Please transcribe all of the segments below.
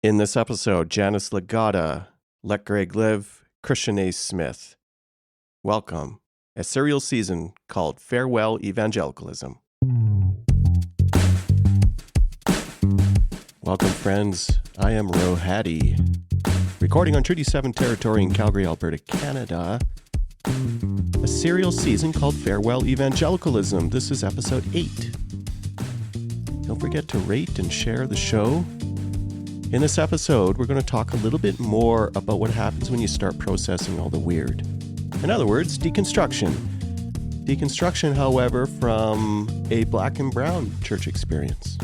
In this episode, Janice Lagata, LetGregLive, Kristian A. Smith. Welcome. A serial season called Farewell Evangelicalism. Welcome, friends. I am Rohadi, recording on Treaty 7 territory in Calgary, Alberta, Canada. A serial season called Farewell Evangelicalism. This is episode 8. Don't forget to rate and share the show. In this episode, we're going to talk a little bit more about what happens when you start processing all the weird. In other words, deconstruction. Deconstruction, however, from a black and brown church experience.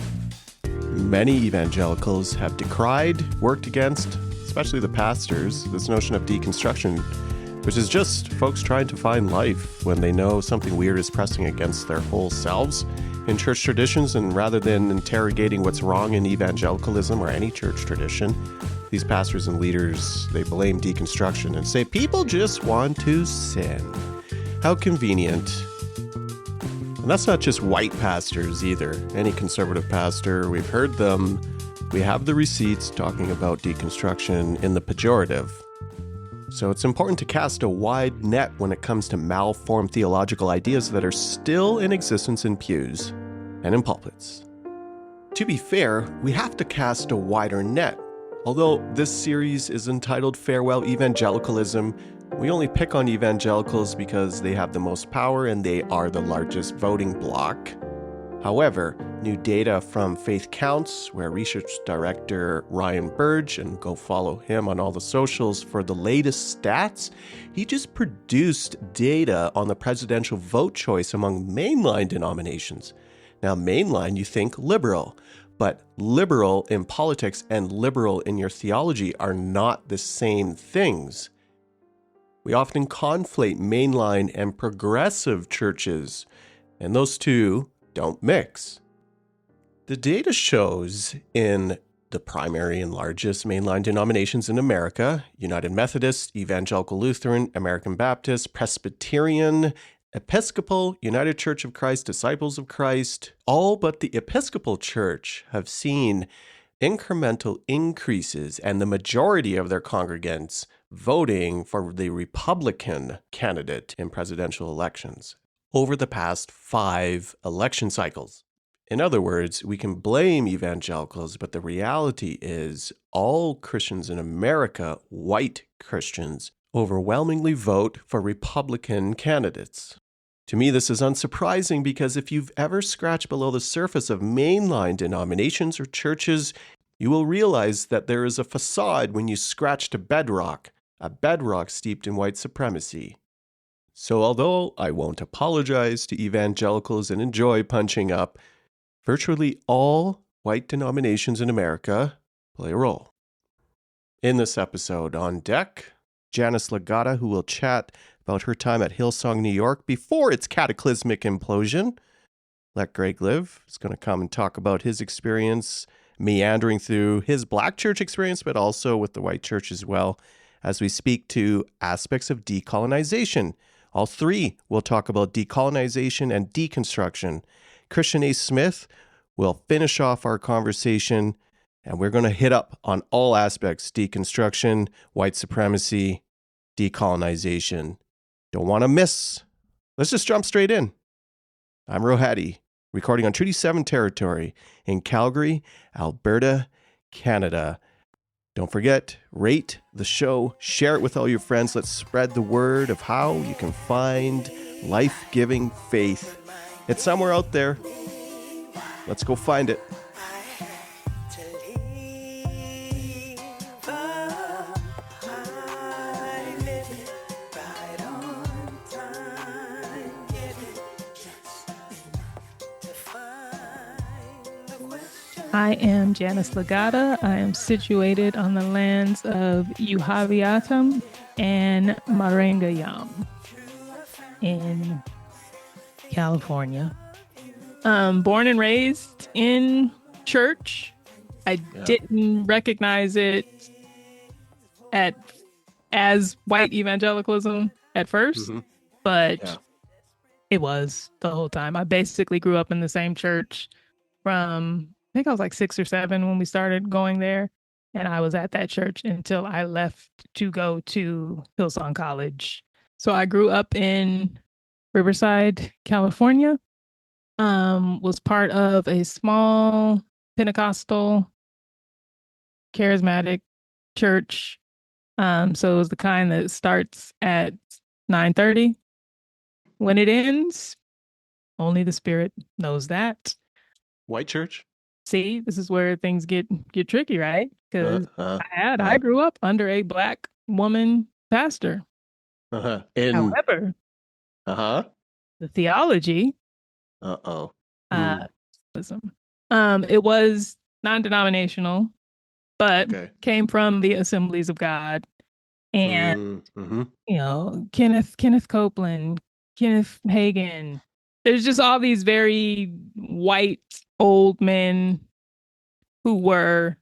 Many evangelicals have decried, worked against, especially the pastors, this notion of deconstruction, which is just folks trying to find life when they know something weird is pressing against their whole selves in church traditions, and rather than interrogating what's wrong in evangelicalism or any church tradition, these pastors and leaders, they blame deconstruction and say people just want to sin. How convenient. And that's not just white pastors either. Any conservative pastor, we've heard them. We have the receipts talking about deconstruction in the pejorative. So it's important to cast a wide net when it comes to malformed theological ideas that are still in existence in pews and in pulpits. To be fair, we have to cast a wider net. Although this series is entitled Farewell Evangelicalism, we only pick on evangelicals because they have the most power and they are the largest voting bloc. However, new data from Faith Counts, where research director Ryan Burge, and go follow him on all the socials for the latest stats, he just produced data on the presidential vote choice among mainline denominations. Now, mainline, you think liberal, but liberal in politics and liberal in your theology are not the same things. We often conflate mainline and progressive churches, and those two don't mix. The data shows in the primary and largest mainline denominations in America, United Methodist, Evangelical Lutheran, American Baptist, Presbyterian, Episcopal, United Church of Christ, Disciples of Christ, all but the Episcopal Church have seen incremental increases and the majority of their congregants voting for the Republican candidate in presidential elections over the past 5 election cycles. In other words, we can blame evangelicals, but the reality is all Christians in America, white Christians, overwhelmingly vote for Republican candidates. To me, this is unsurprising because if you've ever scratched below the surface of mainline denominations or churches, you will realize that there is a facade when you scratch to bedrock, a bedrock steeped in white supremacy. So although I won't apologize to evangelicals and enjoy punching up, virtually all white denominations in America play a role. In this episode, on deck, Janice Lagata, who will chat about her time at Hillsong New York before its cataclysmic implosion. LetGregLive is going to come and talk about his experience meandering through his black church experience, but also with the white church as well, as we speak to aspects of decolonization. All three will talk about decolonization and deconstruction. Kristian A. Smith will finish off our conversation, and we're going to hit up on all aspects: deconstruction, white supremacy, decolonization. Don't want to miss. Let's just jump straight in. I'm Rohadi, recording on Treaty 7 territory in Calgary, Alberta, Canada. Don't forget, rate the show, share it with all your friends. Let's spread the word of how you can find life-giving faith. It's somewhere out there. Let's go find it. I am Janice Lagata. I am situated on the lands of Uhaviatum and Marangayam in California. Born and raised in church. I didn't recognize it as white evangelicalism at first, but it was the whole time. I basically grew up in the same church from, I think I was like 6 or 7 when we started going there. And I was at that church until I left to go to Hillsong College. So I grew up in Riverside, California. Was part of a small Pentecostal charismatic church. So it was the kind that starts at 9:30. When it ends, only the Spirit knows that. White church? See, this is where things get tricky, right? Uh, Because uh, I grew up under a Black woman pastor. In, However, uh-huh. the theology, Uh-oh. uh, it was non-denominational, but Okay. came from the Assemblies of God. And Mm-hmm. Kenneth Copeland, Kenneth Hagin. There's just all these very white old men who were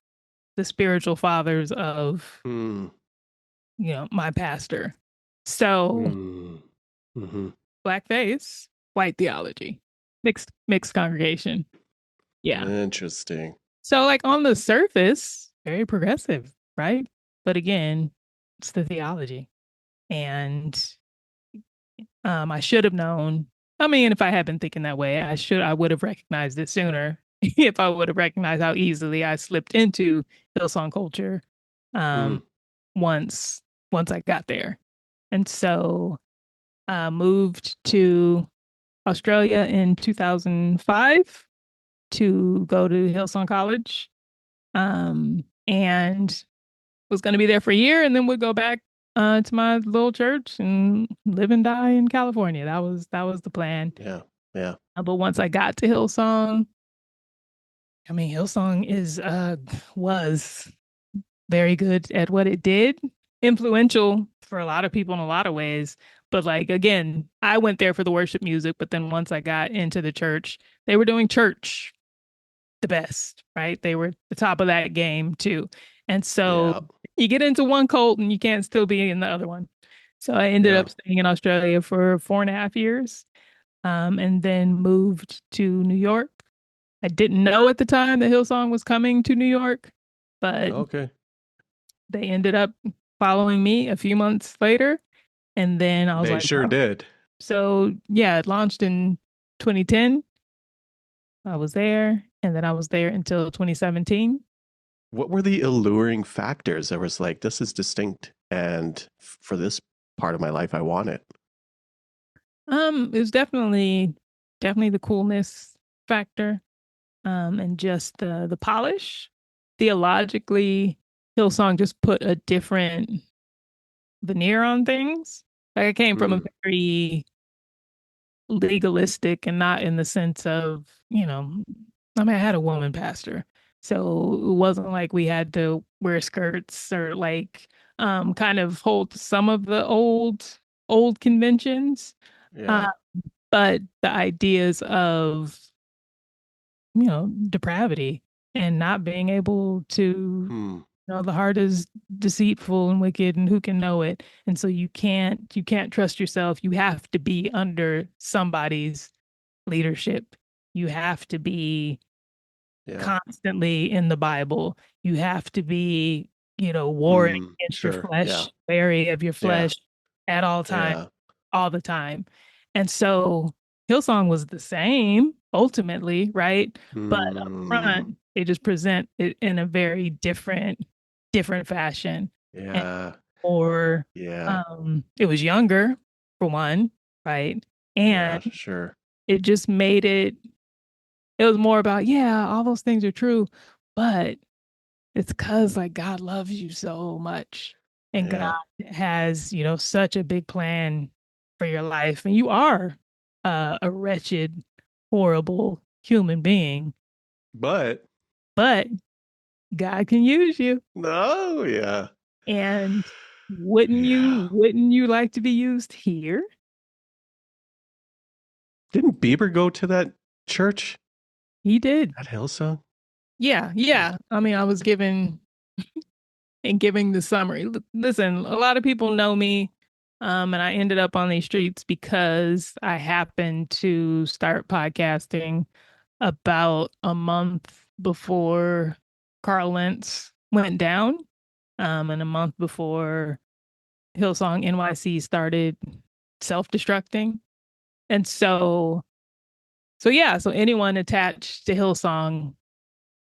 the spiritual fathers of, Mm. my pastor. So Mm-hmm. blackface, white theology, mixed congregation. Yeah. Interesting. So like on the surface, very progressive, right? But again, it's the theology. And I should have known. I mean, if I had been thinking that way, I would have recognized it sooner. If I would have recognized how easily I slipped into Hillsong culture, Mm. um, once once I got there, and so moved to Australia in 2005 to go to Hillsong College, and was going to be there for a year, and then would go back to my little church and live and die in California. That was the plan. Yeah. Yeah. But once I got to Hillsong, I mean, Hillsong was very good at what it did, influential for a lot of people in a lot of ways. But like again, I went there for the worship music, but then once I got into the church, they were doing church the best, right? They were the top of that game too. And so Yeah. you get into one cult and you can't still be in the other one. So I ended Yeah. up staying in Australia for 4.5 years, and then moved to New York. I didn't know at the time that Hillsong was coming to New York, but Okay. they ended up following me a few months later. And then I was They like, sure oh. did. So yeah, it launched in 2010. I was there, and then I was there until 2017. What were the alluring factors? There was like, this is distinct, and for this part of my life, I want it. It was definitely the coolness factor, and just the polish. Theologically, Hillsong just put a different veneer on things. Like I came from a Mm. very legalistic, and not in the sense of, I mean, I had a woman pastor. So it wasn't like we had to wear skirts or like kind of hold some of the old conventions. Uh, Yeah. but the ideas of, depravity and not being able to, Hmm. the heart is deceitful and wicked, and who can know it? And so you can't trust yourself. You have to be under somebody's leadership. You have to be Yeah. constantly in the Bible. You have to be, warring Mm. against your Sure. Yeah. flesh, wary of your Yeah. flesh at all times, Yeah. all the time. And so Hillsong was the same ultimately, right? But up Mm. front, they just present it in a very different fashion. And Yeah. or Yeah. it was younger for one, right? Yeah. And Sure. it just made it was more about, yeah, all those things are true, but it's because like God loves you so much, and God Yeah. has, such a big plan for your life, and you are a wretched, horrible human being, But but God can use you. no. Yeah. And wouldn't you Yeah. wouldn't you like to be used here? Didn't Bieber go to that church He did. at Hillsong? Yeah, yeah. I mean, I was giving the summary. Listen, a lot of people know me, and I ended up on these streets because I happened to start podcasting about a month before Carl Lentz went down, and a month before Hillsong NYC started self-destructing. And so anyone attached to Hillsong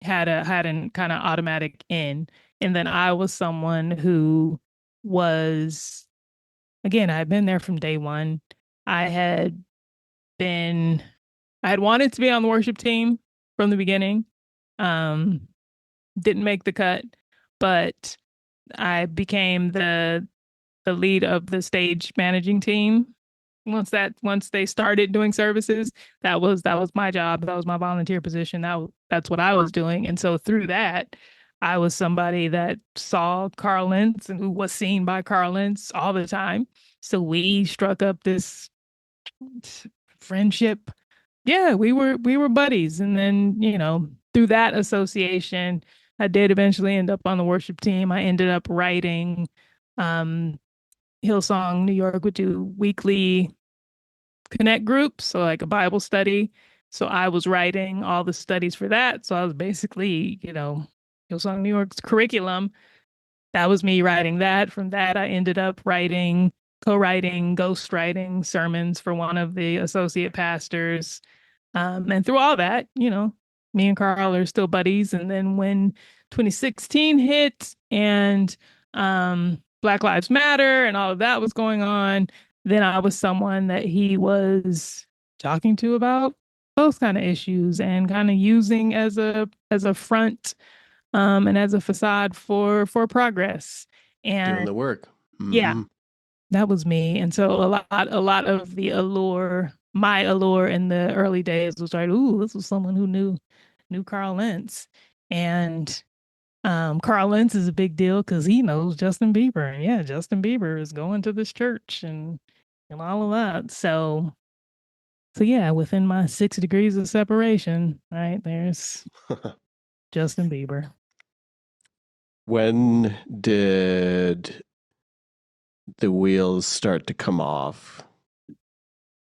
had an kind of automatic in. And then I was someone who was, again, I had been there from day one. I had been I had wanted to be on the worship team from the beginning. Um, didn't make the cut, but I became the lead of the stage managing team. Once they started doing services, that was my job. That was my volunteer position. That's what I was doing. And so through that, I was somebody that saw Carl Lentz and who was seen by Carl Lentz all the time. So we struck up this friendship. Yeah, we were buddies. And then, through that association, I did eventually end up on the worship team. I ended up writing um Hillsong New York would do weekly connect groups, so like a Bible study. So I was writing all the studies for that. So I was basically, Hillsong New York's curriculum. That was me writing that. From that, I ended up co-writing, ghostwriting sermons for one of the associate pastors. And through all that, me and Carl are still buddies. And then when 2016 hit and Black Lives Matter and all of that was going on, then I was someone that he was talking to about those kind of issues and kind of using as a front and as a facade for progress. Doing And the work. yeah, Mm-hmm. that was me. And so a lot of the my allure in the early days was like, ooh, this was someone who knew Carl Lentz. And Carl Lentz is a big deal because he knows Justin Bieber. And yeah, Justin Bieber is going to this church and all of that. So yeah, within my 6 degrees of separation, right, there's Justin Bieber. When did the wheels start to come off?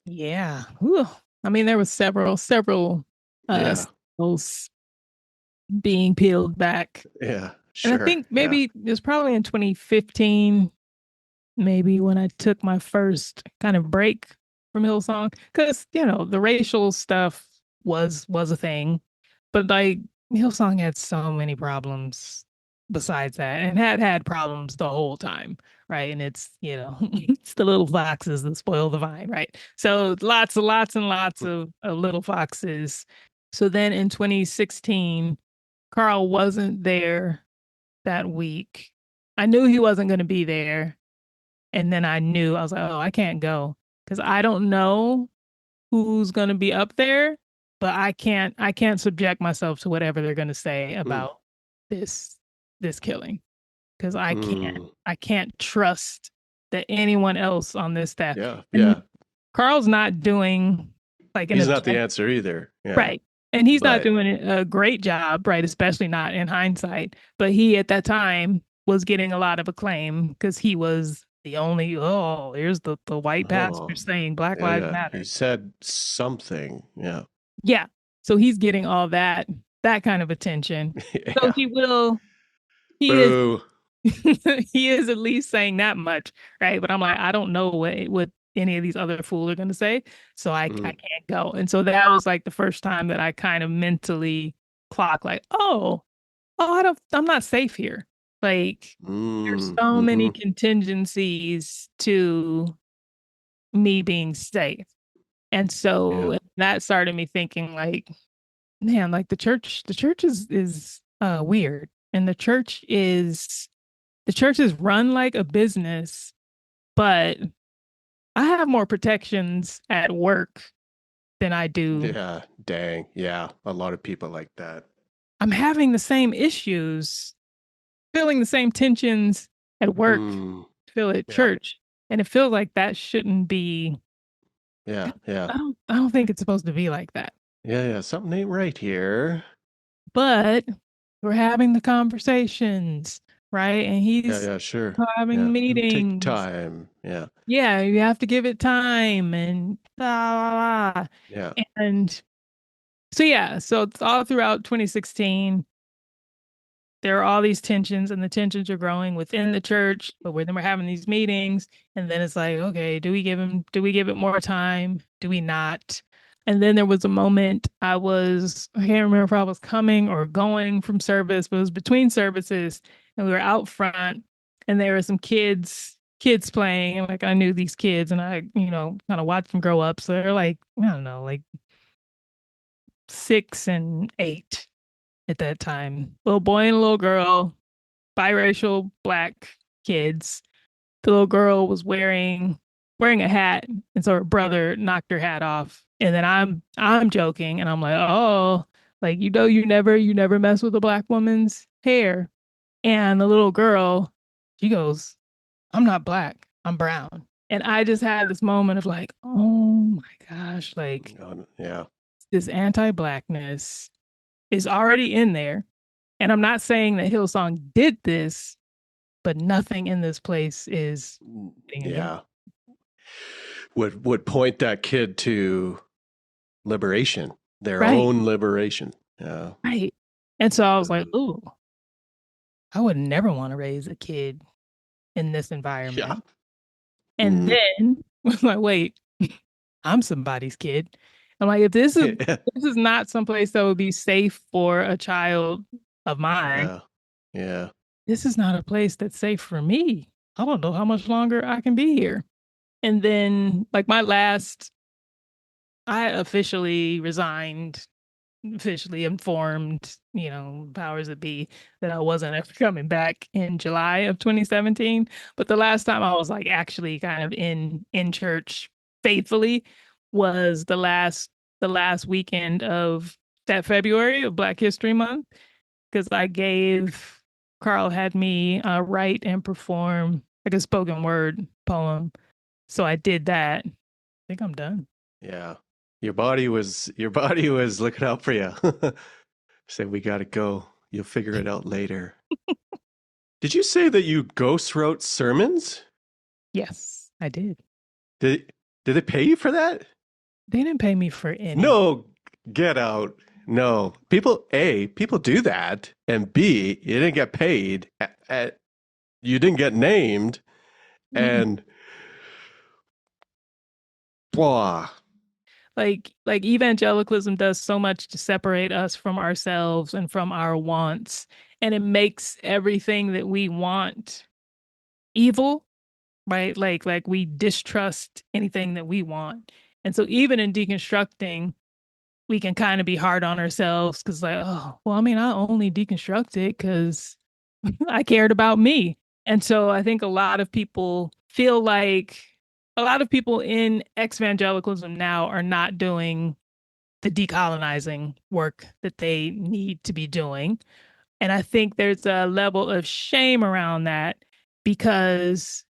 Yeah. Whew. I mean, there was several Yeah. skulls being peeled back. Yeah. And I Sure. think Yeah. maybe it was probably in 2015, maybe when I took my first kind of break from Hillsong, because the racial stuff was a thing, but like Hillsong had so many problems besides that, and had problems the whole time, right? And it's it's the little foxes that spoil the vine, right? So lots and lots of little foxes. So then in 2016, Carl wasn't there that week. I knew he wasn't going to be there. And then I was like, oh, I can't go because I don't know who's going to be up there, but I can't subject myself to whatever they're going to say Mm. about this this killing because I can't Mm. I can't trust that anyone else on this staff. Yeah. Yeah. And Carl's not doing like an He's not the object answer either. Yeah. right. And he's not But doing a great job, right? Especially not in hindsight. But he at that time was getting a lot of acclaim because he was the only, oh, here's the white pastor oh, saying Black yeah, Lives yeah. He Matter. said something. Yeah. Yeah. So he's getting all that kind of attention. So Yeah. he is Boo. he is at least saying that much, right? But I'm like, I don't know what any of these other fools are going to say, so I Mm. can't go. And so that was like the first time that I kind of mentally clocked, like, oh, I'm not safe here. Like, there's Mm. so Mm-hmm. many contingencies to me being safe, and Yeah. so that started me thinking, like, man, like the church is weird, and the church is run like a business, but I have more protections at work than I do. Yeah. Dang. Yeah. A lot of people like that. I'm having the same issues, feeling the same tensions at work, Mm. feel at Yeah. church. And it feels like that shouldn't be, Yeah. Yeah. I don't think it's supposed to be like that. Yeah. Yeah. Something ain't right here. But we're having the conversations, right? And Yeah. he's Yeah. Sure. having Yeah. You take meetings. time. Yeah. Yeah, you have to give it time and blah, blah, blah. Yeah. And so yeah, so it's all throughout 2016. there are all these tensions, and the tensions are growing within the church, but then we're having these meetings, and then it's like, okay, do we give it more time? Do we not? And then there was a moment I can't remember if I was coming or going from service, but it was between services, and we were out front, and there were some kids playing, and like I knew these kids, and I, kind of watched them grow up. So they're like, I don't know, like 6 and 8 at that time. Little boy and a little girl, biracial black kids. The little girl was wearing a hat, and so her brother knocked her hat off. And then I'm joking, and I'm like, oh, like you never mess with a black woman's hair. And the little girl, she goes, I'm not black, I'm brown. And I just had this moment of like, oh my gosh, like Yeah. this anti-blackness is already in there. And I'm not saying that Hillsong did this, but nothing in this place is Yeah. Would point that kid to liberation, their right. own liberation. Yeah. Right. And so I was like, ooh, I would never want to raise a kid in this Yeah. environment. And then was like, wait, I'm somebody's kid. I'm like, if this is not someplace that would be safe for a child of mine, Yeah. Yeah. this is not a place that's safe for me. I don't know how much longer I can be here. And then like I officially resigned, officially informed, powers that be, that I wasn't ever coming back in July of 2017. But the last time I was like actually kind of in church faithfully was the last weekend of that February of Black History Month, because Carl had me write and perform like a spoken word poem. So I did that. I think I'm done. Yeah. Your body was looking out for you. Said, we got to go. You'll figure it out later. Did you say that you ghost wrote sermons? Yes, I did. Did they pay you for that? They didn't pay me for any. No, get out. No. People do that. And B, you didn't get paid. You didn't get named. Mm. And blah. Like evangelicalism does so much to separate us from ourselves and from our wants, and it makes everything that we want evil, right? Like we distrust anything that we want. And so even in deconstructing, we can kind of be hard on ourselves because like, oh, well, I mean, I only deconstructed because I cared about me. And so I think a lot of people in evangelicalism now are not doing the decolonizing work that they need to be doing. And I think there's a level of shame around that because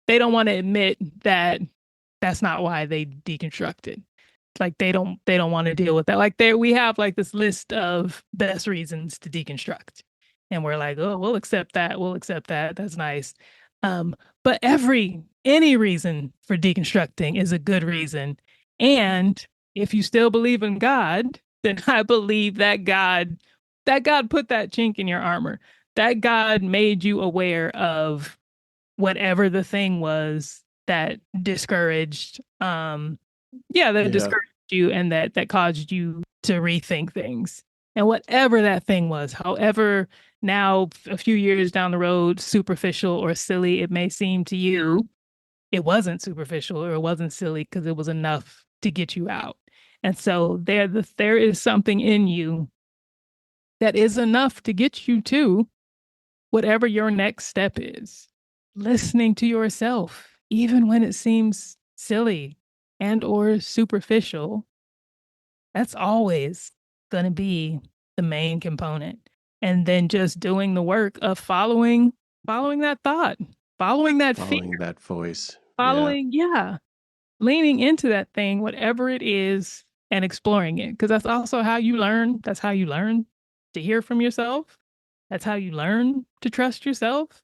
they don't want to admit that that's not why they deconstructed. Like they don't want to deal with that. Like we have like this list of best reasons to deconstruct. And we're like, oh, we'll accept that. We'll accept that. That's nice. But any reason for deconstructing is a good reason. And if you still believe in God, then I believe that God put that chink in your armor. That God made you aware of whatever the thing was that discouraged that Yeah. discouraged you, and that caused you to rethink things. And whatever that thing was, however now a few years down the road superficial or silly it may seem to you, it wasn't superficial or it wasn't silly because it was enough to get you out. And so there is something in you that is enough to get you to whatever your next step is. Listening to yourself, even when it seems silly and or superficial, that's always going to be the main component. And then just doing the work of following that thought, following that fear, Following that voice. Yeah. following, yeah, leaning into that thing, whatever it is, and exploring it. Because that's also how you learn. That's how you learn to hear from yourself. That's how you learn to trust yourself.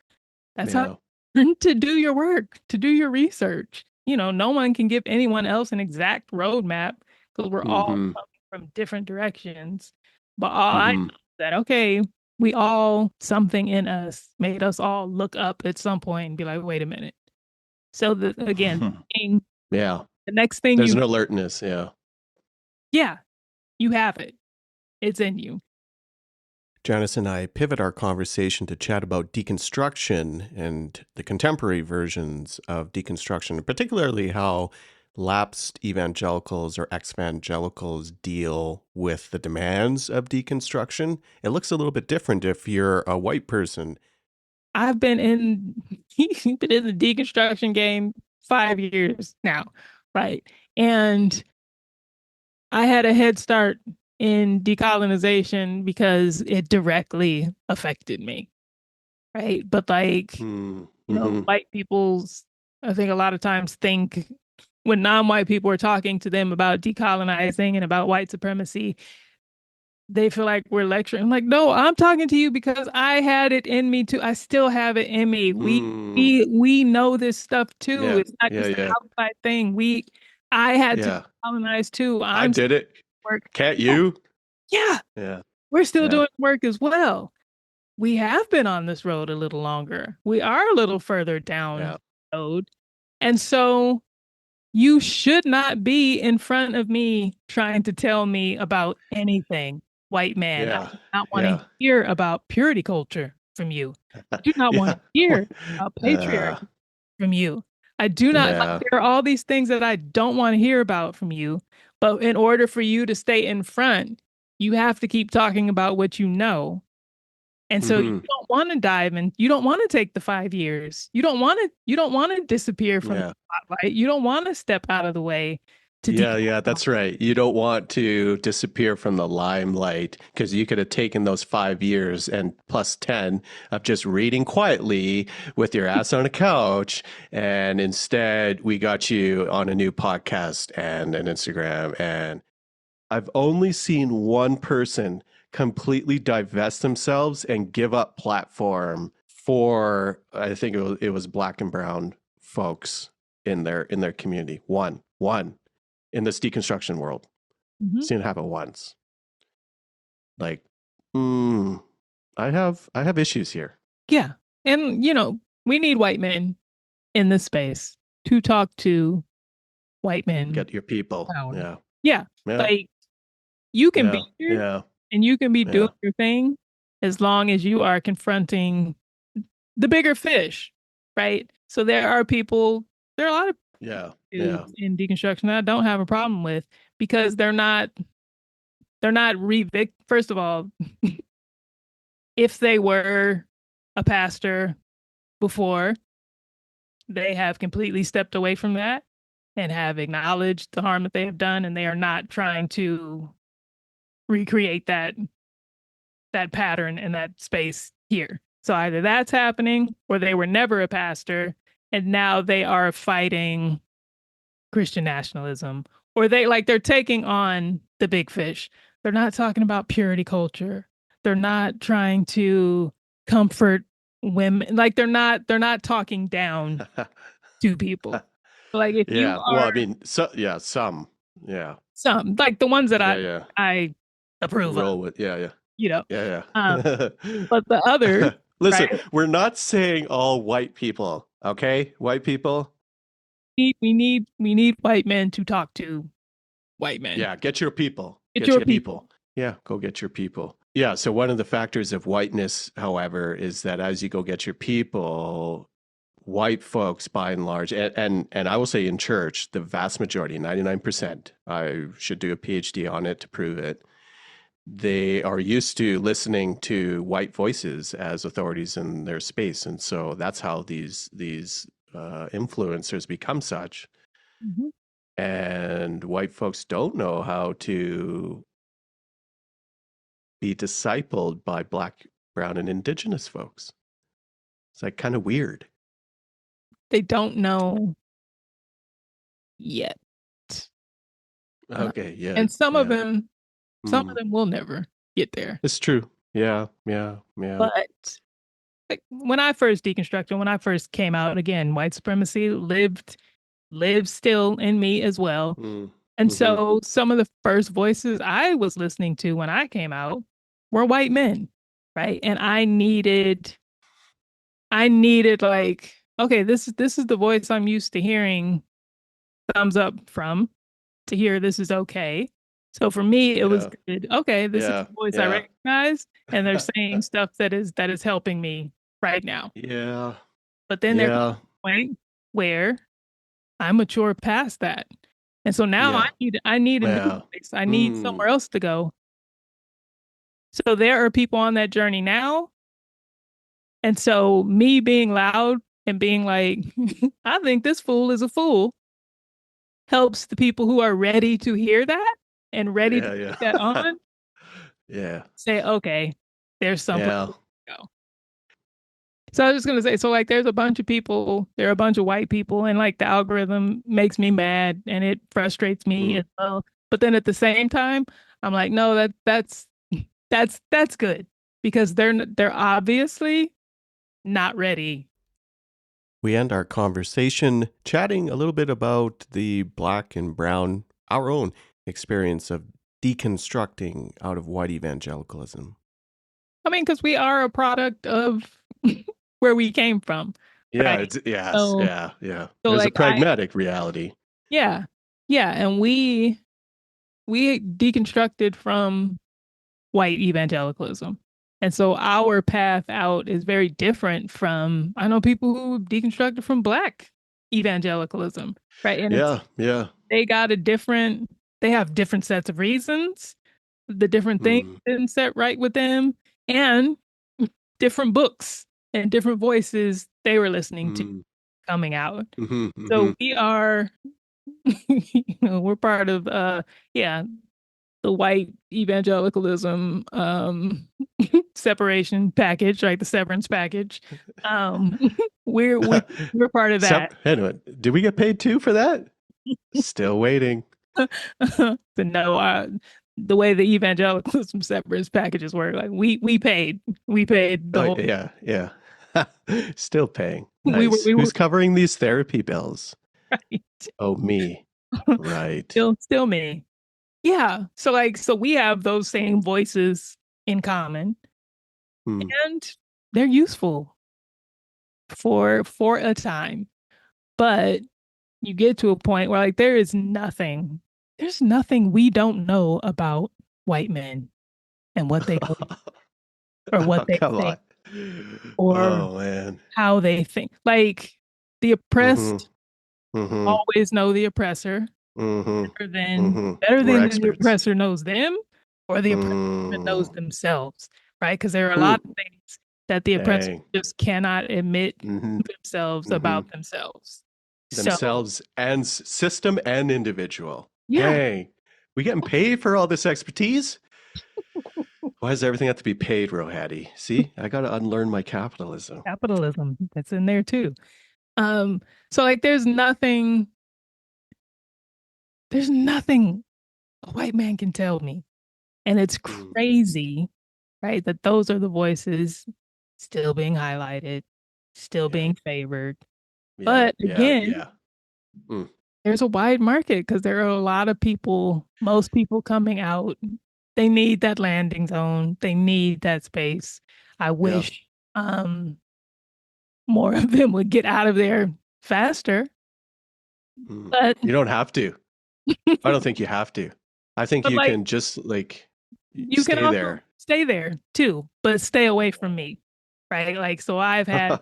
That's how Yeah. you learn to do your work, to do your research. No one can give anyone else an exact roadmap because we're all Mm-hmm. coming from different directions. But all I know Mm-hmm. is that, okay, something in us made us all look up at some point and be like, wait a minute. So again, yeah, the next thing there's an alertness. Yeah, you have it. It's in you. Janice and I pivot our conversation to chat about deconstruction and the contemporary versions of deconstruction, particularly how lapsed evangelicals or ex-evangelicals deal with the demands of deconstruction. It looks a little bit different if you're a white person. I've been in the deconstruction game 5 years now, right? And I had a head start in decolonization because it directly affected me, right? But like, white people's, I think a lot of times think when non-white people are talking to them about decolonizing and about white supremacy, they feel like we're lecturing. I'm like, no, I'm talking to you because I had it in me too. I still have it in me. We know this stuff too. Yeah, it's not just an outside thing. I had to colonize too. I did it. Work. Can't you? Yeah. We're still doing work as well. We have been on this road a little longer. We are a little further down the road. And so you should not be in front of me trying to tell me about anything, white man. I do not want to hear about purity culture from you. I do not want to hear about patriarchy from you. I do not, like, there are all these things that I don't want to hear about from you. But in order for you to stay in front, you have to keep talking about what you know. And so you don't want to dive in. You don't want to take the 5 years. You don't want to disappear from the spotlight. You don't want to step out of the way. That's right. You don't want to disappear from the limelight because you could have taken those 5 years and plus 10 of just reading quietly with your ass on a couch. And instead we got you on a new podcast and an Instagram. And I've only seen one person completely divest themselves and give up platform for, I think it was black and brown folks in their community. One in this deconstruction world. Seen it happen once. Like, I have issues here. Yeah. And, we need white men in this space to talk to white men. Get your people. Yeah. Like, you can be here and you can be doing your thing as long as you are confronting the bigger fish, right? So there are a lot of in deconstruction that I don't have a problem with because they're not first of all, if they were a pastor before, they have completely stepped away from that and have acknowledged the harm that they have done, and they are not trying to recreate that pattern and that space here. So either that's happening or they were never a pastor and now they are fighting Christian nationalism, or they're taking on the big fish. They're not talking about purity culture. They're not trying to comfort women. Like they're not talking down to people. Like if you are, well, I mean, some, some like the ones that I approve roll of. With, But the other, listen, we're not saying all white people, okay? White people. We need white men to talk to white men. Yeah, get your people. Get your people. Yeah, go get your people. Yeah, so one of the factors of whiteness, however, is that as you go get your people, white folks, by and large, and I will say in church, the vast majority, 99%, I should do a PhD on it to prove it, they are used to listening to white voices as authorities in their space. And so that's how these influencers become such. And white folks don't know how to be discipled by black, brown, and indigenous folks. It's like kind of weird. They don't know yet. Okay, yeah. And some of them will never get there. It's true. Yeah. But like, when I first deconstructed, when I first came out, again, white supremacy lived still in me as well. And so some of the first voices I was listening to when I came out were white men. right? And I needed like, okay, this is the voice I'm used to hearing thumbs up from, to hear this is okay. So for me, it was Yeah. good. Okay, this is Yeah. a voice I Yeah. recognize, and they're saying stuff that is helping me right now. Yeah. But then there comes Yeah. a point where I mature past that. And so now I Yeah. need a new Yeah. voice. I need Mm. somewhere else to go. So there are people on that journey now. And so me being loud and being like, I think this fool is a fool helps the people who are ready to hear that and ready to Yeah. take that Yeah. on Yeah. say, okay, there's someplace Yeah. to go. So I was just gonna say, so like there's a bunch of people, there are a bunch of white people, and like the algorithm makes me mad and it frustrates me Mm. as well. But then at the same time, I'm like, no, that's good because they're obviously not ready. We end our conversation chatting a little bit about the black and brown, our own experience of deconstructing out of white evangelicalism. I mean, because we are a product of where we came from, Yeah, right? it's yes, So yeah, yeah. so There's a like I pragmatic reality. yeah, yeah, and we deconstructed from white evangelicalism. And so our path out is very different from, I know people who deconstructed from black evangelicalism, right? And it's, Yeah, yeah. they got a different, they have different sets of reasons, the different things Mm, didn't set right with them, and different books and different voices they were listening to mm, coming out. mm-hmm, So mm-hmm. we are, we're part of, yeah, the white evangelicalism separation package, right? The severance package. Um, we're we're we're part of that. Anyway, did we get paid too for that? Still waiting. So no, the way the evangelicalism severance packages work, like we paid the Oh whole. yeah, yeah. Still paying. We were Nice. we were Who's covering these therapy bills? right. Oh, me. Right. Still me. Yeah. So we have those same voices in common, Hmm. and they're useful for a time. But you get to a point where like there's nothing we don't know about white men and what they go or what Oh, they come on. think or Oh man. how they think. Like the Mm-hmm. oppressed Mm-hmm. always know the oppressor Mm-hmm. better than Mm-hmm. better We're than the experts. oppressor knows them or the oppressor even knows Mm. themselves, right? Because there are a Hmm. lot of things that the oppressor Dang. just cannot admit Mm-hmm. themselves Mm-hmm. about themselves. So Themselves and system and individual. yeah, Dang. We getting paid for all this expertise? Why does everything have to be paid, Rohadi? See, I got to unlearn my capitalism. capitalism that's in there too. Um, so like there's nothing a white man can tell me. And it's Mm. crazy, right? That those are the voices still being highlighted, still Yeah. being favored. Yeah. But Yeah. again, Yeah. Mm. there's a wide market because there are a lot of people, most people coming out. They need that landing zone. They need that space. I Yeah. wish more of them would get out of there faster. Mm. But You don't have to. I don't think you have to. I think but you like can just like you can stay also there. stay there too, but stay away from me, right? Like, so I've had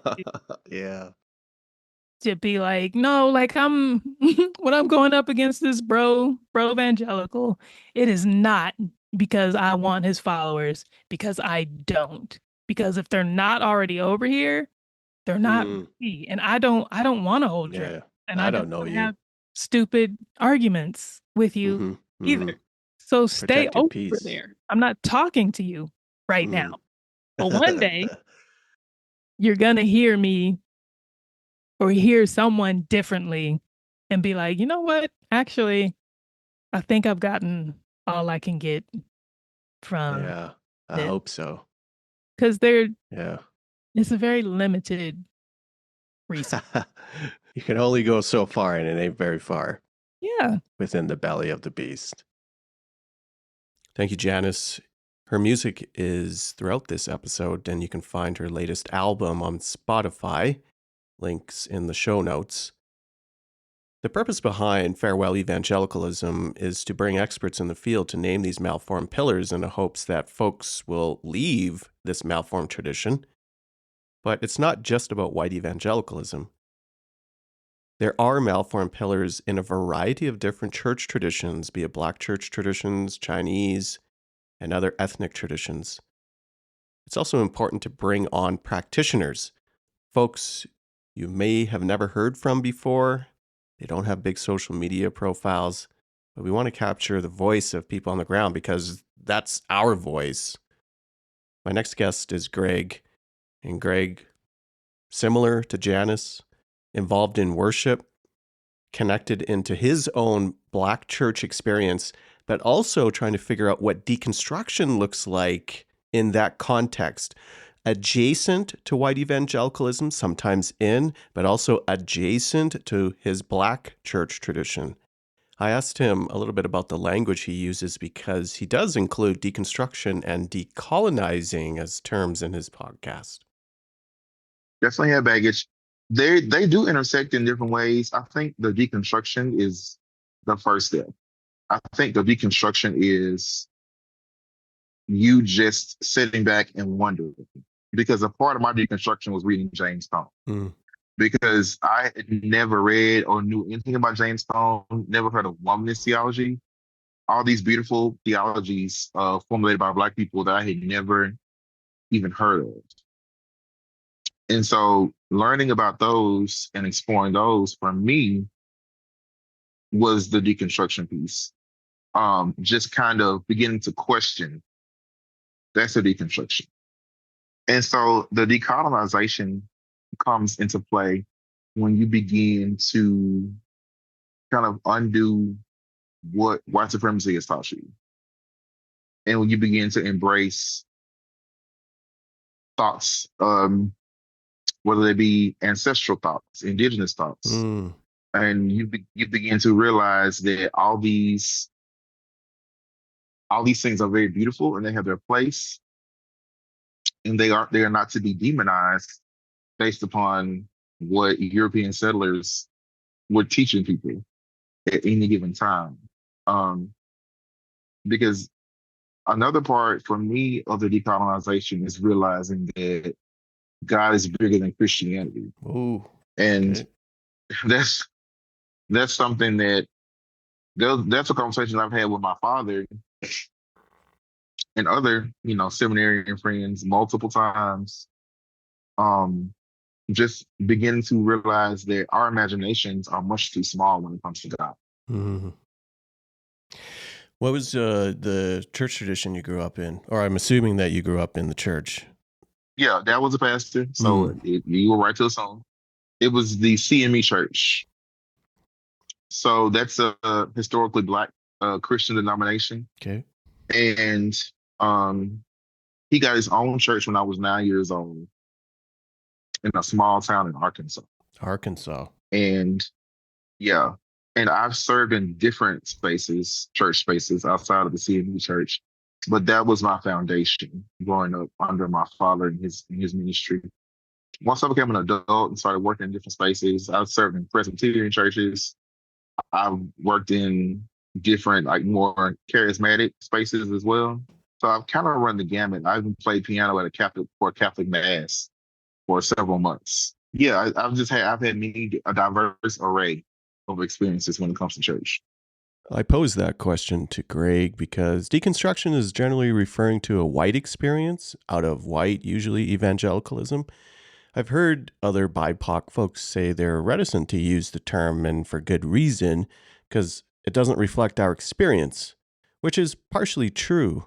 Yeah. to be like, no, like I'm when I'm going up against this bro evangelical, it is not because I want his followers, because I don't. Because if they're not already over here, they're not Mm. ready. And I don't want to hold your hand. Yeah. And I I don't don't know want to you. have stupid arguments with you Mm-hmm. Mm-hmm. either. So stay Protect your over peace. there. I'm not talking to you right now. Mm. But one day you're gonna hear me or hear someone differently and be like, you know what? Actually, I think I've gotten all I can get from Yeah. I this. hope so. Because Yeah. it's a very limited resource. You can only go so far, and it ain't very far Yeah. within the belly of the beast. Thank you, Janice. Her music is throughout this episode, and you can find her latest album on Spotify. Links in the show notes. The purpose behind Farewell Evangelicalism is to bring experts in the field to name these malformed pillars in the hopes that folks will leave this malformed tradition. But it's not just about white evangelicalism. There are malformed pillars in a variety of different church traditions, be it Black church traditions, Chinese, and other ethnic traditions. It's also important to bring on practitioners, folks you may have never heard from before. They don't have big social media profiles, but we want to capture the voice of people on the ground because that's our voice. My next guest is Greg, and Greg, similar to Janice, involved in worship, connected into his own Black church experience, but also trying to figure out what deconstruction looks like in that context. Adjacent to white evangelicalism, sometimes in, but also adjacent to his Black church tradition. I asked him a little bit about the language he uses because he does include deconstruction and decolonizing as terms in his podcast. Definitely have baggage. They do intersect in different ways. I think the deconstruction is the first step. I think the deconstruction is you just sitting back and wondering. Because a part of my deconstruction was reading James Stone. Mm. Because I had never read or knew anything about James Stone, never heard of womanist theology. All these beautiful theologies formulated by Black people that I had never even heard of. And so learning about those and exploring those for me was the deconstruction piece. Just kind of beginning to question. That's a deconstruction. And so the decolonization comes into play when you begin to kind of undo what white supremacy has taught you. And when you begin to embrace thoughts, whether they be ancestral thoughts, indigenous thoughts, and you begin to realize that all these things are very beautiful and they have their place, and they are not to be demonized based upon what European settlers were teaching people at any given time. Because another part for me of the decolonization is realizing that God is bigger than Christianity. Ooh, and okay. that's something that's a conversation I've had with my father and other, seminarian friends multiple times. Just beginning to realize that our imaginations are much too small when it comes to God. Mm-hmm. What was the church tradition you grew up in? Or I'm assuming that you grew up in the church. Yeah, Dad was a pastor, so you were right to assume. It was the CME Church. So that's a historically Black Christian denomination. Okay. And he got his own church when I was 9 years old in a small town in Arkansas. And yeah, and I've served in different spaces, church spaces outside of the CME Church, but that was my foundation growing up under my father and his ministry. Once I became an adult and started working in different spaces, I served in Presbyterian churches. I worked in different, like more charismatic spaces as well. So I've kind of run the gamut. I even played piano at a Catholic mass for several months. Yeah, I've had a diverse array of experiences when it comes to church. I posed that question to Greg because deconstruction is generally referring to a white experience out of white, usually evangelicalism. I've heard other BIPOC folks say they're reticent to use the term, and for good reason, because it doesn't reflect our experience, which is partially true.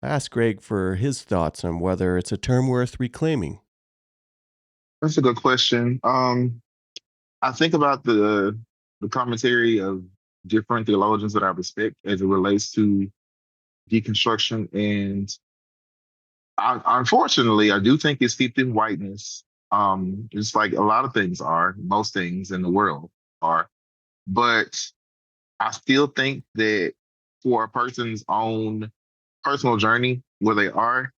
I asked Greg for his thoughts on whether it's a term worth reclaiming. That's a good question. I think about the commentary of different theologians that I respect as it relates to deconstruction, and unfortunately, I do think it's steeped in whiteness. Just like a lot of things are, most things in the world are. But I still think that for a person's own personal journey, where they are,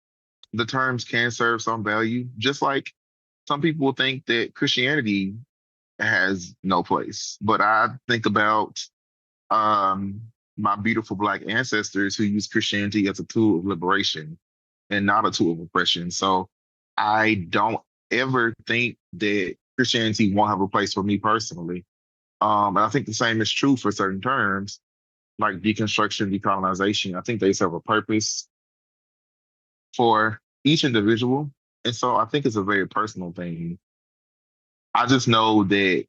the terms can serve some value. Just like some people think that Christianity has no place. But I think about um, my beautiful Black ancestors who used Christianity as a tool of liberation and not a tool of oppression. So I don't ever think that Christianity won't have a place for me personally. And I think the same is true for certain terms like deconstruction, decolonization. I think they serve a purpose for each individual. And so I think it's a very personal thing. I just know that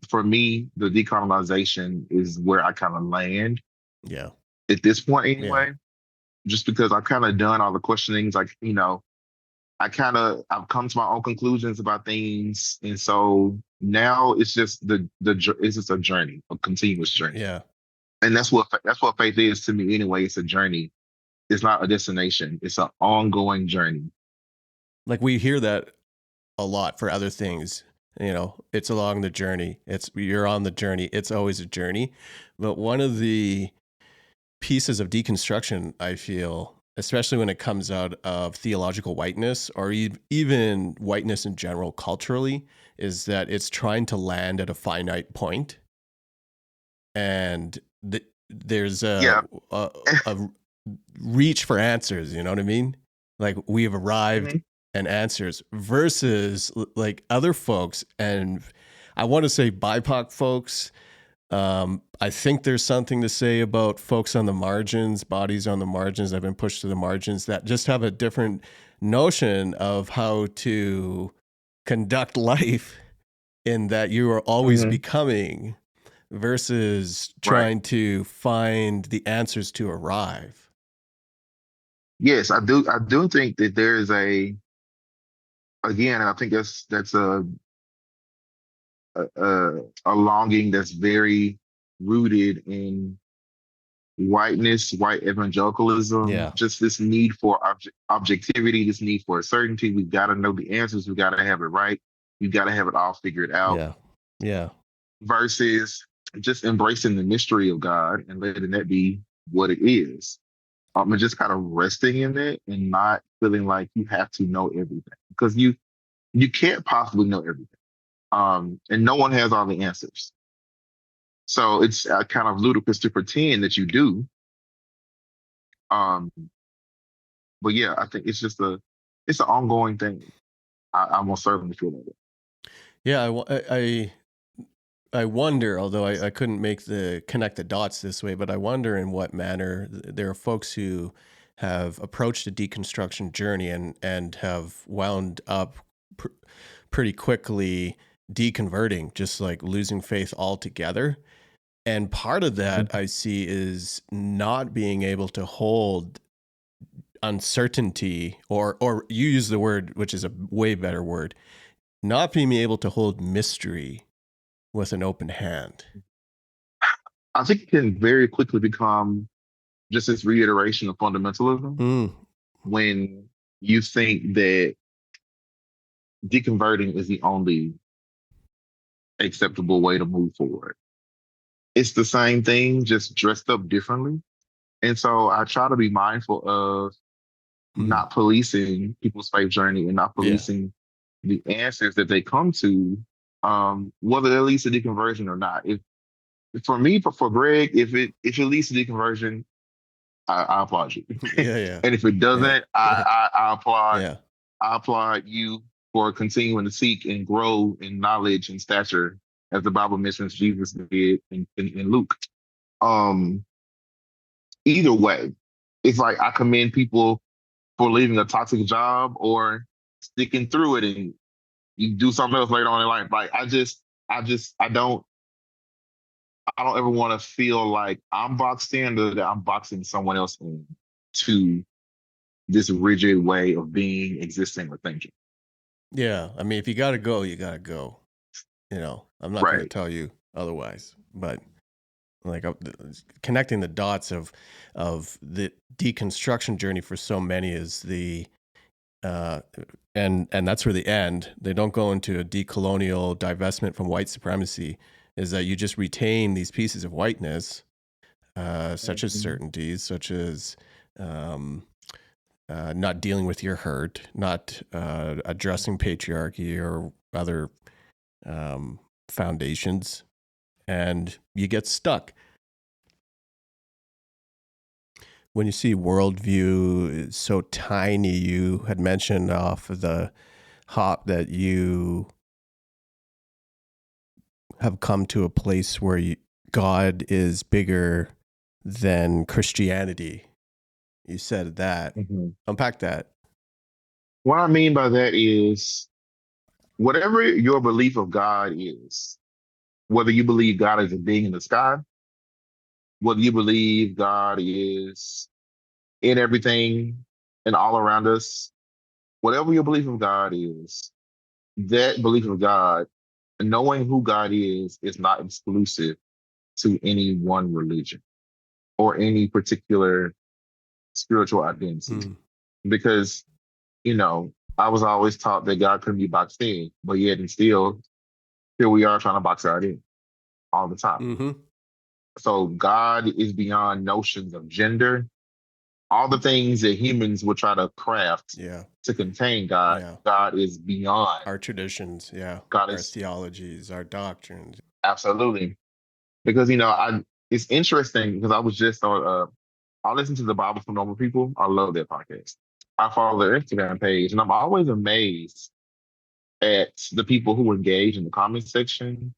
for me, the decolonization is where I kind of land. Yeah. At this point, anyway, just because I've kind of done all the questionings, like, I've come to my own conclusions about things. And so now it's just it's just a journey, a continuous journey. Yeah. And that's what faith is to me anyway. It's a journey. It's not a destination. It's an ongoing journey. Like we hear that a lot for other things. It's along the journey. You're on the journey. It's always a journey. But one of the pieces of deconstruction, I feel, especially when it comes out of theological whiteness or even whiteness in general culturally, is that it's trying to land at a finite point. And there's a reach for answers, you know what I mean? Like we have arrived and answers versus like other folks. And I want to say BIPOC folks. I think there's something to say about folks on the margins, bodies on the margins that have been pushed to the margins that just have a different notion of how to conduct life in that you are always becoming versus trying to find the answers to arrive. Yes, I do. I do think that there is again, I think that's a longing that's very rooted in whiteness, white evangelicalism, just this need for objectivity, this need for certainty. We've got to know the answers. We've got to have it right. We've got to have it all figured out. Yeah. Versus just embracing the mystery of God and letting that be what it is. And just kind of resting in it and not feeling like you have to know everything because you can't possibly know everything. And no one has all the answers. So it's kind of ludicrous to pretend that you do. But yeah, I think it's just it's an ongoing thing. I most certainly feel like it. Yeah, I wonder, although I couldn't connect the dots this way, but I wonder in what manner there are folks who have approached a deconstruction journey and have wound up pretty quickly deconverting, just like losing faith altogether. And part of that I see is not being able to hold uncertainty, or you use the word, which is a way better word, not being able to hold mystery with an open hand. I think it can very quickly become just this reiteration of fundamentalism when you think that deconverting is the only acceptable way to move forward. It's the same thing, just dressed up differently. And so I try to be mindful of not policing people's faith journey and not policing the answers that they come to, whether it leads to deconversion or not. If for me, for Greg, if it leads to deconversion, I applaud you. And if it doesn't, I applaud. Yeah. I applaud you for continuing to seek and grow in knowledge and stature, as the Bible mentions Jesus did in Luke. Either way, it's like I commend people for leaving a toxic job or sticking through it and you do something else later on in life. Like I don't ever want to feel like I'm boxed in or that I'm boxing someone else in to this rigid way of being, existing, or thinking. Yeah. I mean, if you got to go, you got to go. I'm not going to tell you otherwise, but like connecting the dots of the deconstruction journey for so many is and that's where they end. They don't go into a decolonial divestment from white supremacy, is that you just retain these pieces of whiteness, such as certainties, such as not dealing with your hurt, not addressing patriarchy or other foundations, and you get stuck. When you see worldview is so tiny, you had mentioned off of the hop that you have come to a place where God is bigger than Christianity. You said that. Mm-hmm. Unpack that. What I mean by that is whatever your belief of God is, whether you believe God is a being in the sky, whether you believe God is in everything and all around us, whatever your belief of God is, that belief of God, knowing who God is not exclusive to any one religion or any particular spiritual identity. Because, I was always taught that God couldn't be boxed in, but yet and still, here we are trying to box God in all the time. Mm-hmm. So God is beyond notions of gender, all the things that humans would try to craft to contain God. Yeah. God is beyond our traditions. Yeah. God our is theologies, our doctrines. Absolutely. Because, it's interesting because I was just on, I listen to the Bible for Normal People. I love that podcast. I follow their Instagram page, and I'm always amazed at the people who engage in the comment section,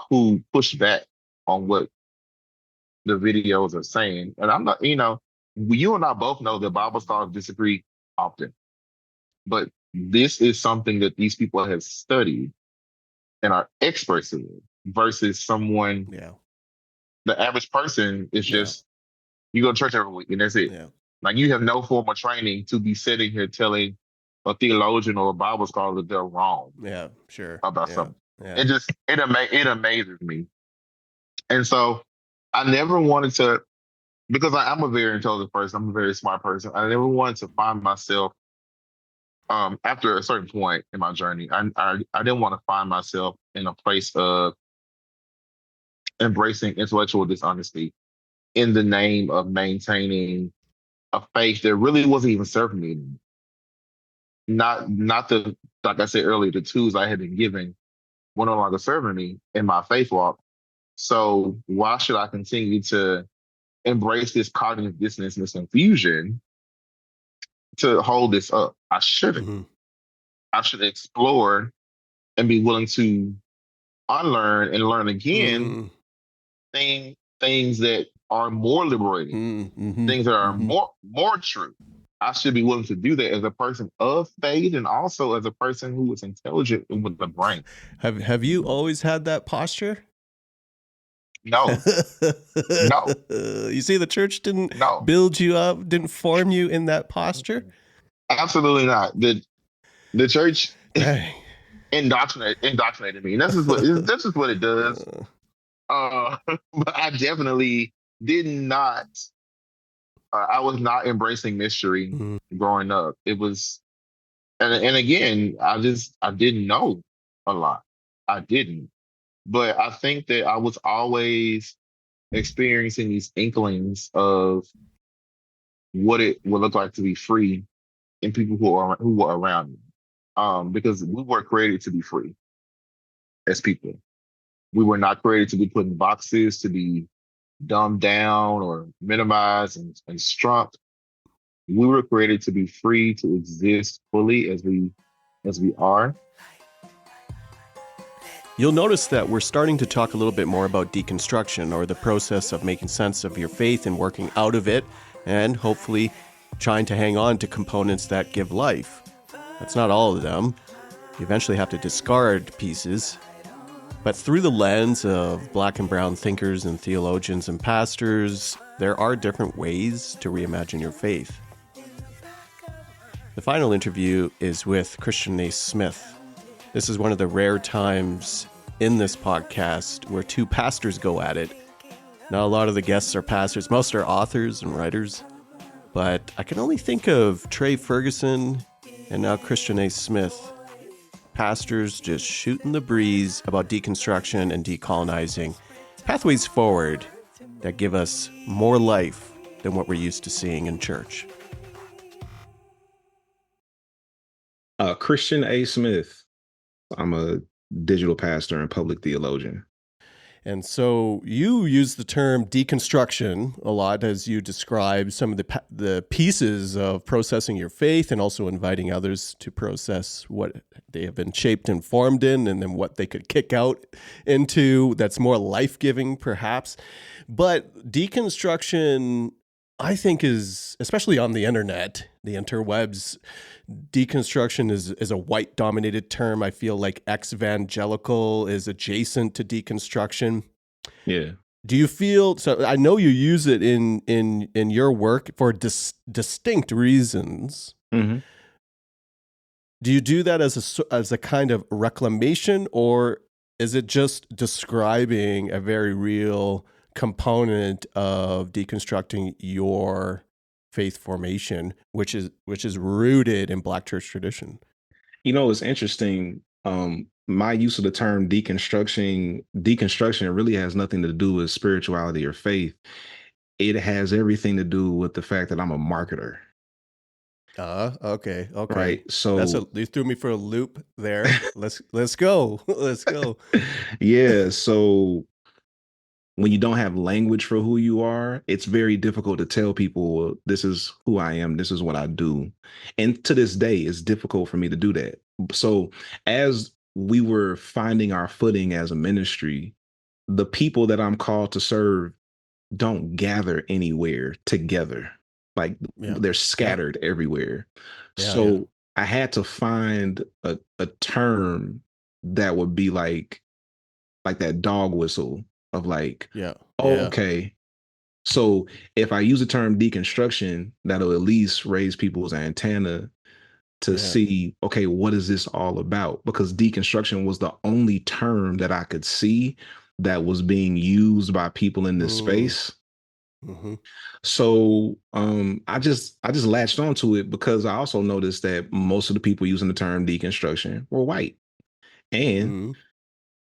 who push back on what the videos are saying. And I'm not, you and I both know that Bible scholars disagree often, but this is something that these people have studied and are experts in versus someone, the average person is just, you go to church every week and that's it. Yeah. Like you have no formal training to be sitting here telling a theologian or a Bible scholar that they're wrong. Yeah, sure. About something. Yeah. It amazes me. And so I never wanted to, because I'm a very intelligent person, I'm a very smart person. I never wanted to find myself, after a certain point in my journey, I didn't want to find myself in a place of embracing intellectual dishonesty in the name of maintaining a faith that really wasn't even serving me. Not the, like I said earlier, the tools I had been given were no longer serving me in my faith walk. So why should I continue to embrace this cognitive dissonance and this confusion to hold this up? I shouldn't. Mm-hmm. I should explore and be willing to unlearn and learn again things that are more liberating, things that are more true. I should be willing to do that as a person of faith and also as a person who is intelligent and with the brain. Have you always had that posture? No. No. You see, the church didn't build you up, didn't form you in that posture? Absolutely not. The church indoctrinated me. And that's just what it does. But I definitely did not, I was not embracing mystery growing up. It was, and again, I didn't know a lot. I didn't. But I think that I was always experiencing these inklings of what it would look like to be free in people who were around me. Because we were created to be free as people. We were not created to be put in boxes, to be dumbed down or minimized and struck. We were created to be free to exist fully as we are. You'll notice that we're starting to talk a little bit more about deconstruction, or the process of making sense of your faith and working out of it, and hopefully trying to hang on to components that give life. That's not all of them. You eventually have to discard pieces. But through the lens of Black and brown thinkers and theologians and pastors, there are different ways to reimagine your faith. The final interview is with Kristian Naismith. This is one of the rare times in this podcast where two pastors go at it. Not a lot of the guests are pastors. Most are authors and writers. But I can only think of Trey Ferguson and now Kristian Naismith. Pastors just shooting the breeze about deconstruction and decolonizing. Pathways forward that give us more life than what we're used to seeing in church. Christian A. Smith. I'm a digital pastor and public theologian. And so you use the term deconstruction a lot as you describe some of the pieces of processing your faith and also inviting others to process what they have been shaped and formed in, and then what they could kick out into that's more life-giving perhaps. But deconstruction, I think, is, especially on the internet, the interwebs, deconstruction is a white dominated term. I feel like evangelical is adjacent to deconstruction. Yeah. Do you feel, so I know you use it in your work for distinct reasons. Mm-hmm. Do you do that as a kind of reclamation, or is it just describing a very real component of deconstructing your faith formation, which is rooted in Black church tradition? You know, it's interesting. My use of the term deconstruction really has nothing to do with spirituality or faith. It has everything to do with the fact that I'm a marketer. Okay. Right. So you threw me for a loop there. Let's go. Let's go. Yeah. So when you don't have language for who you are, it's very difficult to tell people, well, this is who I am. This is what I do. And to this day, it's difficult for me to do that. So as we were finding our footing as a ministry, the people that I'm called to serve don't gather anywhere together. Like they're scattered everywhere. So I had to find a term that would be like that dog whistle of like, okay. So if I use the term deconstruction, that'll at least raise people's antenna to see, okay, what is this all about? Because deconstruction was the only term that I could see that was being used by people in this space. Mm-hmm. So I just latched onto it because I also noticed that most of the people using the term deconstruction were white. And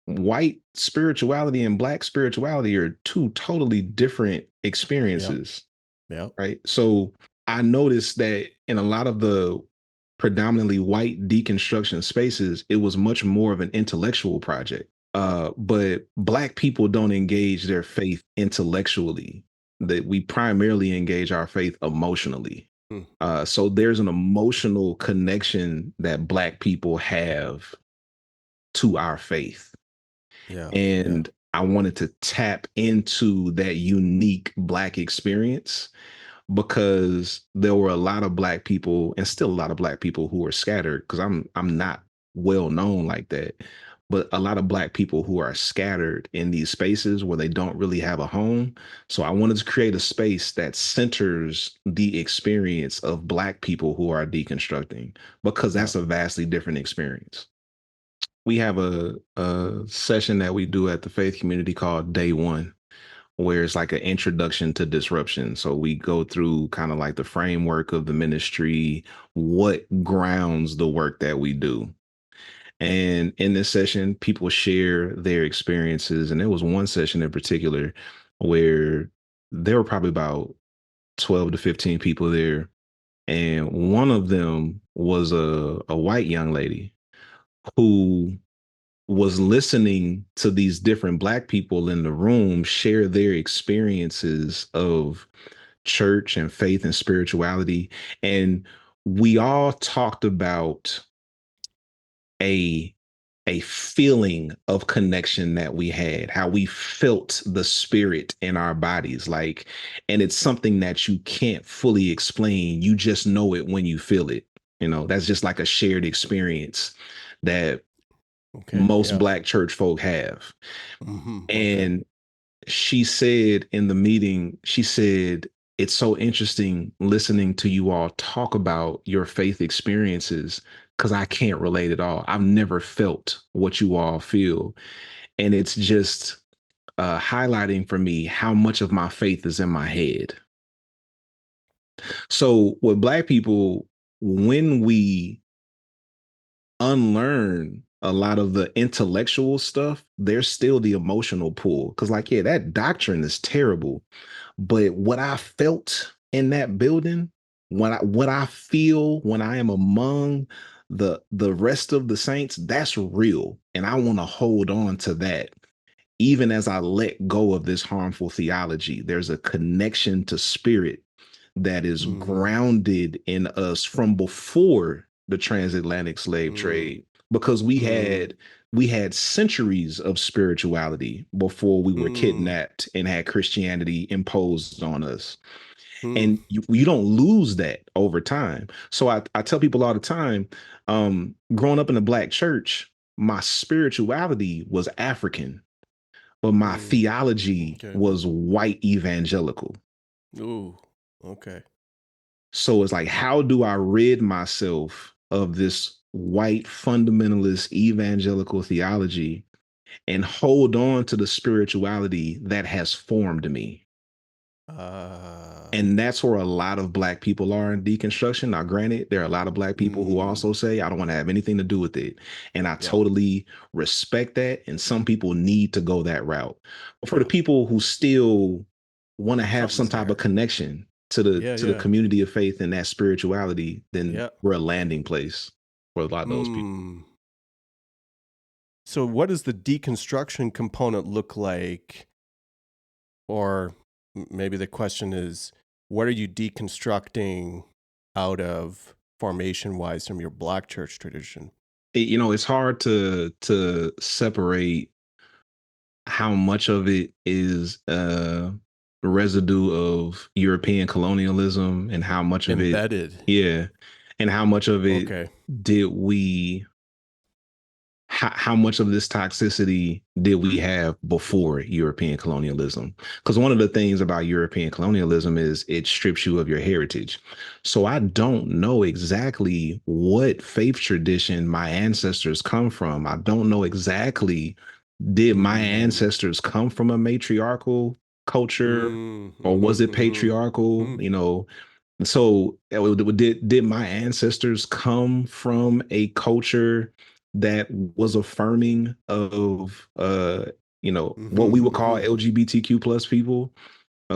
white spirituality and Black spirituality are two totally different experiences. Yeah. Right. So I noticed that in a lot of the predominantly white deconstruction spaces, it was much more of an intellectual project. But Black people don't engage their faith intellectually. That we primarily engage our faith emotionally. So there's an emotional connection that Black people have to our faith. And I wanted to tap into that unique Black experience because there were a lot of Black people, and still a lot of Black people, who are scattered, because I'm not well known like that, but a lot of Black people who are scattered in these spaces where they don't really have a home. So I wanted to create a space that centers the experience of Black people who are deconstructing, because that's a vastly different experience. We have a session that we do at the faith community called Day One, where it's like an introduction to disruption. So we go through kind of like the framework of the ministry, what grounds the work that we do. And in this session, people share their experiences. And there was one session in particular where there were probably about 12 to 15 people there. And one of them was a white young lady who was listening to these different Black people in the room share their experiences of church and faith and spirituality. And we all talked about a feeling of connection that we had, how we felt the spirit in our bodies. Like, and it's something that you can't fully explain. You just know it when you feel it. You know, that's just like a shared experience that most Black church folk have. And she said in the meeting, she said, it's so interesting listening to you all talk about your faith experiences, because I can't relate at all. I've never felt what you all feel. And it's just highlighting for me how much of my faith is in my head. So with Black people, when we unlearn a lot of the intellectual stuff, there's still the emotional pull. Because like, yeah, that doctrine is terrible. But what I felt in that building, what I feel when I am among The rest of the saints, that's real. And I want to hold on to that. Even as I let go of this harmful theology, there's a connection to spirit that is grounded in us from before the transatlantic slave trade, because we had centuries of spirituality before we were kidnapped and had Christianity imposed on us. And you don't lose that over time. So I tell people all the time, growing up in a Black church, my spirituality was African, but my theology was white evangelical. Ooh, okay. So it's like, how do I rid myself of this white fundamentalist evangelical theology and hold on to the spirituality that has formed me? And that's where a lot of Black people are in deconstruction. Now, granted, there are a lot of Black people who also say, I don't want to have anything to do with it. And I totally respect that. And some people need to go that route. But for the people who still want to have some type of connection to the community of faith and that spirituality, then we're a landing place for a lot of those people. So what does the deconstruction component look like? Or maybe the question is, what are you deconstructing out of formation-wise from your Black church tradition? It's hard to separate how much of it is residue of European colonialism and how much of embedded. And how much of it did we how much of this toxicity did we have before European colonialism? Because one of the things about European colonialism is it strips you of your heritage. So I don't know exactly what faith tradition my ancestors come from. I don't know exactly, did my ancestors come from a matriarchal culture or was it patriarchal? So did my ancestors come from a culture that was affirming of what we would call LGBTQ plus people?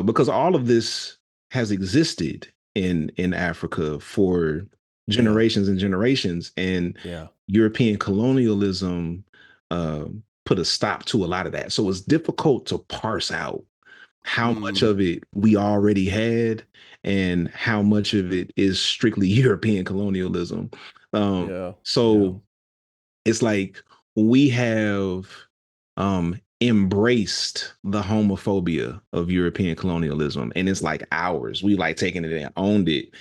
Because all of this has existed in Africa for generations and generations, and European colonialism put a stop to a lot of that. So it's difficult to parse out how much of it we already had and how much of it is strictly European colonialism. It's like we have embraced the homophobia of European colonialism, and it's like ours. We like taking it and owned it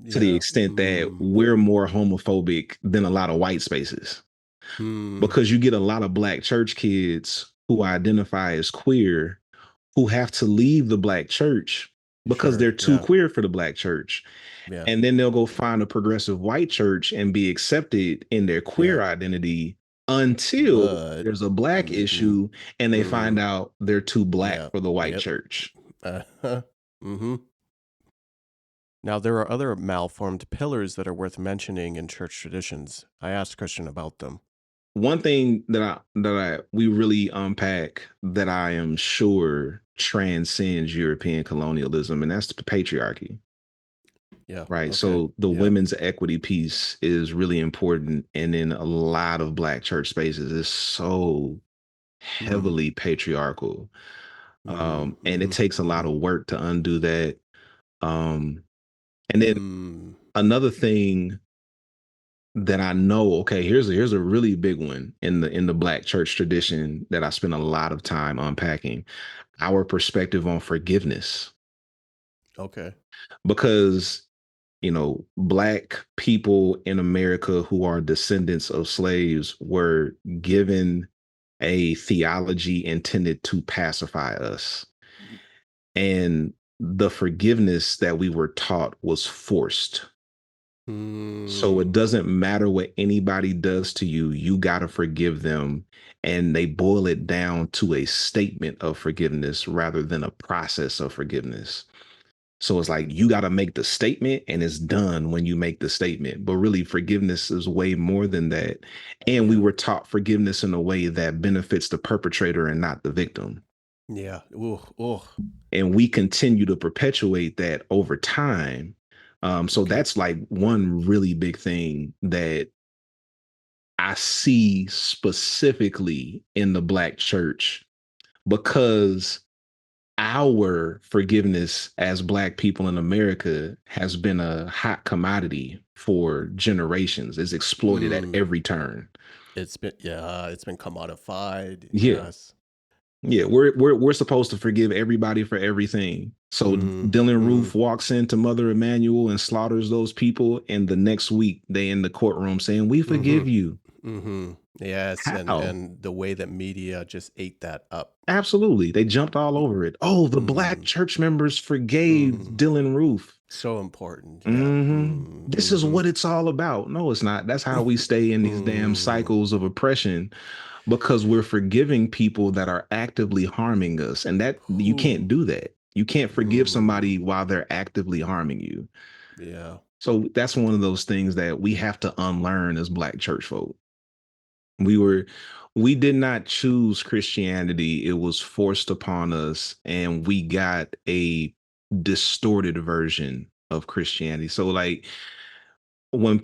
to the extent that we're more homophobic than a lot of white spaces. Because you get a lot of Black church kids who identify as queer who have to leave the Black church because they're too queer for the Black church. And then they'll go find a progressive white church and be accepted in their queer identity until there's a Black issue and they find out they're too Black for the white church. Now, there are other malformed pillars that are worth mentioning in church traditions. I asked Kristian about them. One thing that we really unpack that I am sure transcends European colonialism, and that's the patriarchy. Right. Okay. So the women's equity piece is really important. And in a lot of Black church spaces, it's so heavily patriarchal. And it takes a lot of work to undo that. And then another thing that I know, okay, here's a really big one in the Black church tradition that I spend a lot of time unpacking: our perspective on forgiveness. Okay. Because Black people in America who are descendants of slaves were given a theology intended to pacify us. And the forgiveness that we were taught was forced. So it doesn't matter what anybody does to you, you got to forgive them. And they boil it down to a statement of forgiveness rather than a process of forgiveness. So it's like you got to make the statement and it's done when you make the statement. But really, forgiveness is way more than that. And we were taught forgiveness in a way that benefits the perpetrator and not the victim. Yeah. Ooh. And we continue to perpetuate that over time. So that's like one really big thing that I see specifically in the Black church, because our forgiveness as Black people in America has been a hot commodity for generations. It's exploited at every turn. It's been commodified. Yeah. Yes. Yeah, we're supposed to forgive everybody for everything. So Dylan Roof walks into Mother Emanuel and slaughters those people, and the next week they in the courtroom saying, "We forgive you." Yes, How? and the way that media just ate that up. Absolutely, they jumped all over it. Oh, the Black church members forgave Dylan Roof. So important. This is what it's all about. No, it's not. That's how we stay in these damn cycles of oppression, because we're forgiving people that are actively harming us. And that you can't do that. You can't forgive somebody while they're actively harming you. Yeah. So that's one of those things that we have to unlearn as Black church folk. We did not choose Christianity. It was forced upon us, and we got a distorted version of Christianity. So like when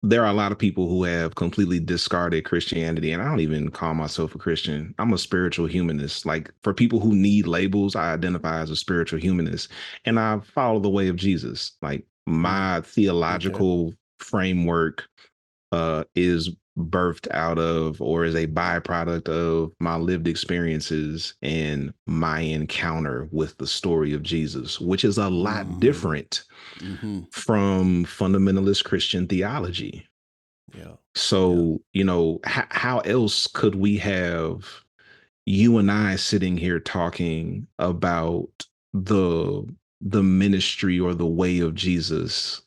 there are a lot of people who have completely discarded Christianity, and I don't even call myself a Christian. I'm a spiritual humanist. Like, for people who need labels, I identify as a spiritual humanist, and I follow the way of Jesus. Like, my theological framework is birthed out of, or is a byproduct of, my lived experiences and my encounter with the story of Jesus, which is a lot different from fundamentalist Christian theology. Yeah. So, you know, how else could we have you and I sitting here talking about the ministry or the way of Jesus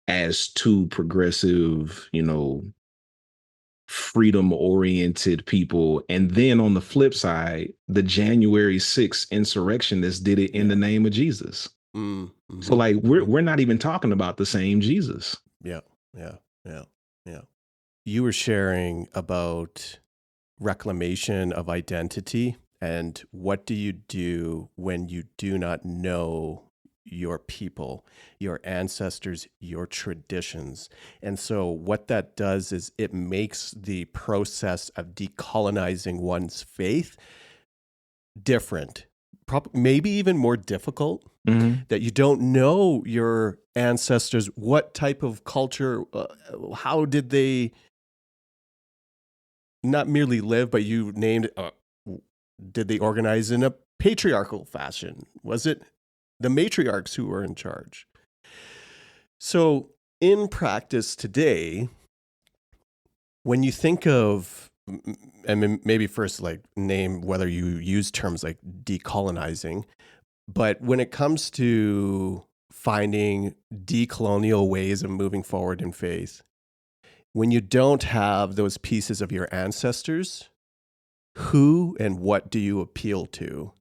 as two progressive, you know, freedom oriented people, and then on the flip side, the January 6th insurrectionists did it in the name of Jesus? So like we're not even talking about the same Jesus. Yeah. You were sharing about reclamation of identity, and what do you do when you do not know your people, your ancestors, your traditions? And so what that does is it makes the process of decolonizing one's faith different, maybe even more difficult. That you don't know your ancestors, what type of culture, how did they not merely live, but you named did they organize in a patriarchal fashion? Was it the matriarchs who were in charge? So in practice today, when you think of, and maybe first like name whether you use terms like decolonizing, but when it comes to finding decolonial ways of moving forward in faith, when you don't have those pieces of your ancestors, who and what do you appeal to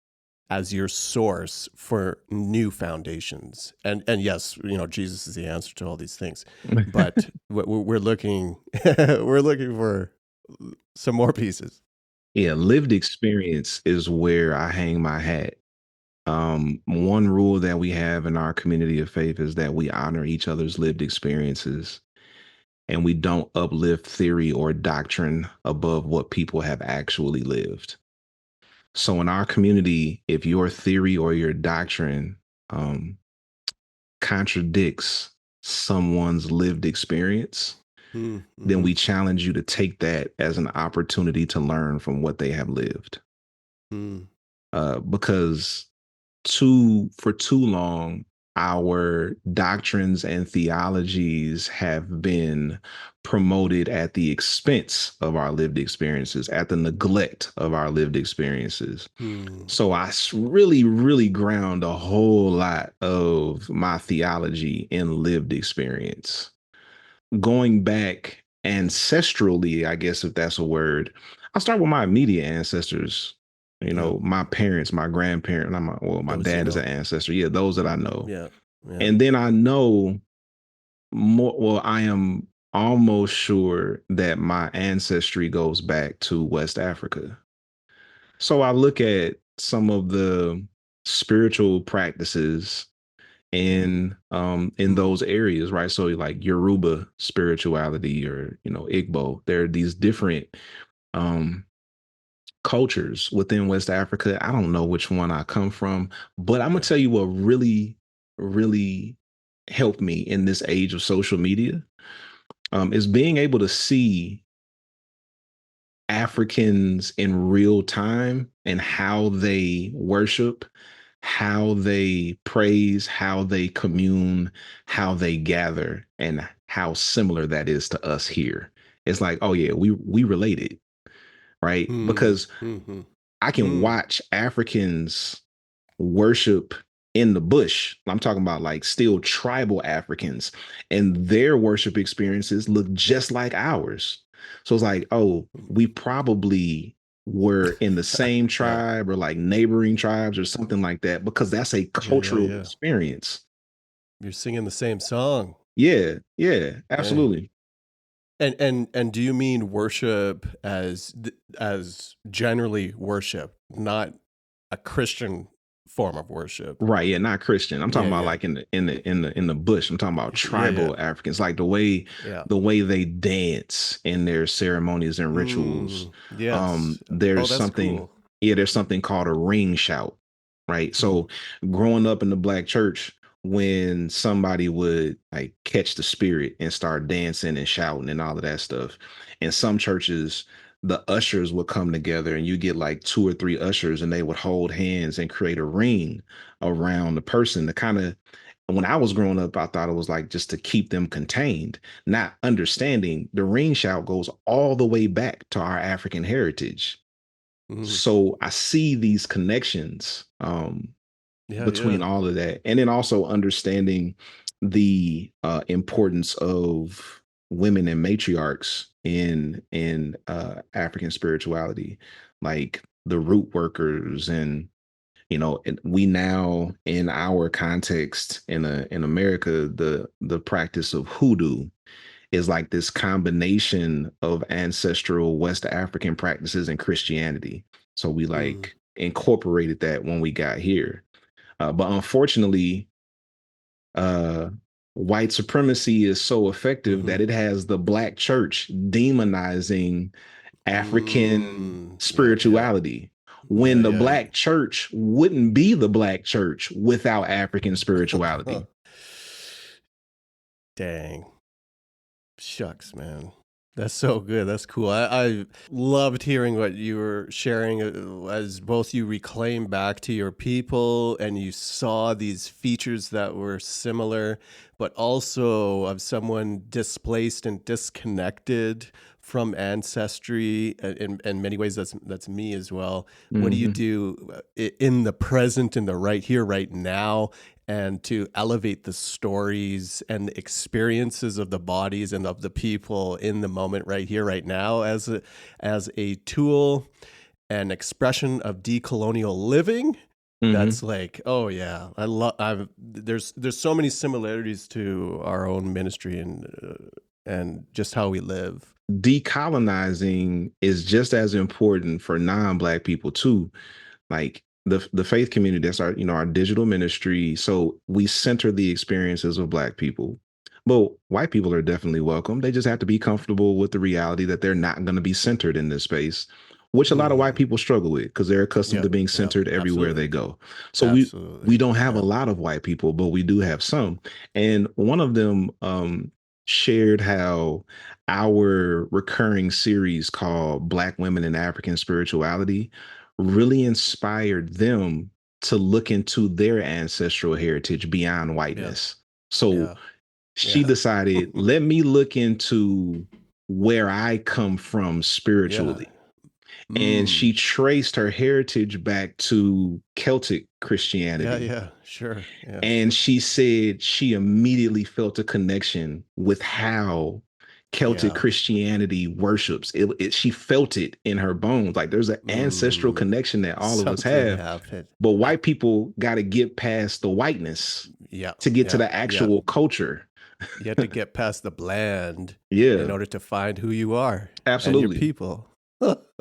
as your source for new foundations? And yes, you know, Jesus is the answer to all these things, but we're looking for some more pieces. Yeah, lived experience is where I hang my hat. One rule that we have in our community of faith is that we honor each other's lived experiences, and we don't uplift theory or doctrine above what people have actually lived. So in our community, if your theory or your doctrine contradicts someone's lived experience, then we challenge you to take that as an opportunity to learn from what they have lived. Because for too long, our doctrines and theologies have been promoted at the expense of our lived experiences, at the neglect of our lived experiences. So I really, really ground a whole lot of my theology in lived experience. Going back ancestrally, I guess, if that's a word, I'll start with my immediate ancestors. You know, my parents, my grandparents, my dad is an ancestor. Yeah, those that I know. Yeah. And then I know more, well, I am almost sure that my ancestry goes back to West Africa. So I look at some of the spiritual practices in those areas, right? So like Yoruba spirituality or, Igbo, there are these different cultures within West Africa. I don't know which one I come from, but I'm gonna tell you what really, really helped me in this age of social media is being able to see Africans in real time and how they worship, how they praise, how they commune, how they gather, and how similar that is to us here. It's like, oh yeah, we related, right? Because I can watch Africans worship in the bush. I'm talking about like still tribal Africans, and their worship experiences look just like ours. So it's like, oh, we probably were in the same tribe or like neighboring tribes or something like that, because that's a cultural experience. You're singing the same song. Yeah, absolutely. And do you mean worship as generally worship, not a Christian form of worship? Right, yeah, not Christian. I'm talking about like in the bush. I'm talking about tribal Africans, like the way they dance in their ceremonies and rituals. There's something cool. There's something called a ring shout, right? So growing up in the Black church, when somebody would like catch the spirit and start dancing and shouting and all of that stuff, in some churches the ushers would come together and you get like 2 or 3 ushers and they would hold hands and create a ring around the person to kind of, when I was growing up, I thought it was like just to keep them contained, not understanding the ring shout goes all the way back to our African heritage. So I see these connections between all of that. And then also understanding the importance of women and matriarchs in African spirituality, like the root workers. And and we now, in our context in America, the practice of hoodoo is like this combination of ancestral West African practices and Christianity. So we like incorporated that when we got here. But unfortunately, white supremacy is so effective that it has the Black church demonizing African spirituality, when the Black church wouldn't be the Black church without African spirituality. Dang. Shucks, man. That's so good. That's cool. I loved hearing what you were sharing as both you reclaim back to your people and you saw these features that were similar, but also of someone displaced and disconnected from ancestry. In many ways, that's me as well. What do you do in the present, in the right here, right now, and to elevate the stories and the experiences of the bodies and of the people in the moment right here, right now, as a tool and expression of decolonial living? That's like, oh yeah, there's so many similarities to our own ministry and just how we live. Decolonizing is just as important for non-Black people too. Like the faith community, that's our digital ministry. So we center the experiences of Black people. But white people are definitely welcome. They just have to be comfortable with the reality that they're not going to be centered in this space, which a lot of white people struggle with because they're accustomed to being centered everywhere they go. So we don't have a lot of white people, but we do have some. And one of them shared how our recurring series called Black Women in African Spirituality really inspired them to look into their ancestral heritage beyond whiteness. So she decided, let me look into where I come from spiritually. And she traced her heritage back to Celtic Christianity. Yeah, sure. Yeah. And she said she immediately felt a connection with how Celtic Christianity worships. She felt it in her bones. Like there's an ancestral connection that all of us have. But white people got to get past the whiteness to get to the actual culture. You have to get past the bland in order to find who you are. Absolutely. And your people.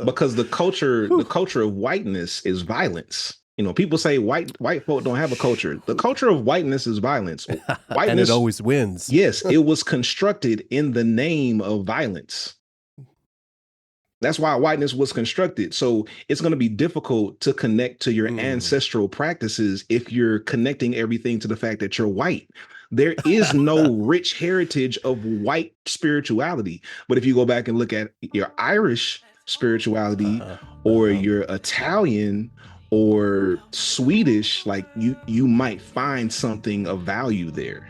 Because the culture of whiteness is violence. You know, people say white folk don't have a culture. The culture of whiteness is violence. Whiteness, and it always wins. Yes, it was constructed in the name of violence. That's why whiteness was constructed. So it's going to be difficult to connect to your ancestral practices if you're connecting everything to the fact that you're white. There is no rich heritage of white spirituality. But if you go back and look at your Irish spirituality or your Italian or Swedish, like you might find something of value there.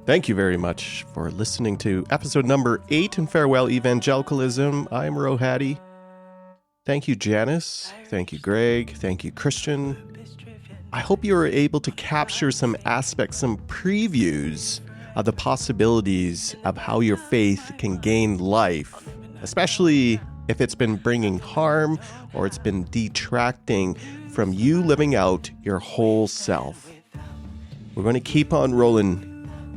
Thank you very much for listening to episode number 8 in Farewell Evangelicalism. I'm Rohadi. Thank you, Janice. Thank you, Greg. Thank you, Kristian. I hope you were able to capture some aspects, some previews of the possibilities of how your faith can gain life, especially if it's been bringing harm or it's been detracting from you living out your whole self. We're going to keep on rolling.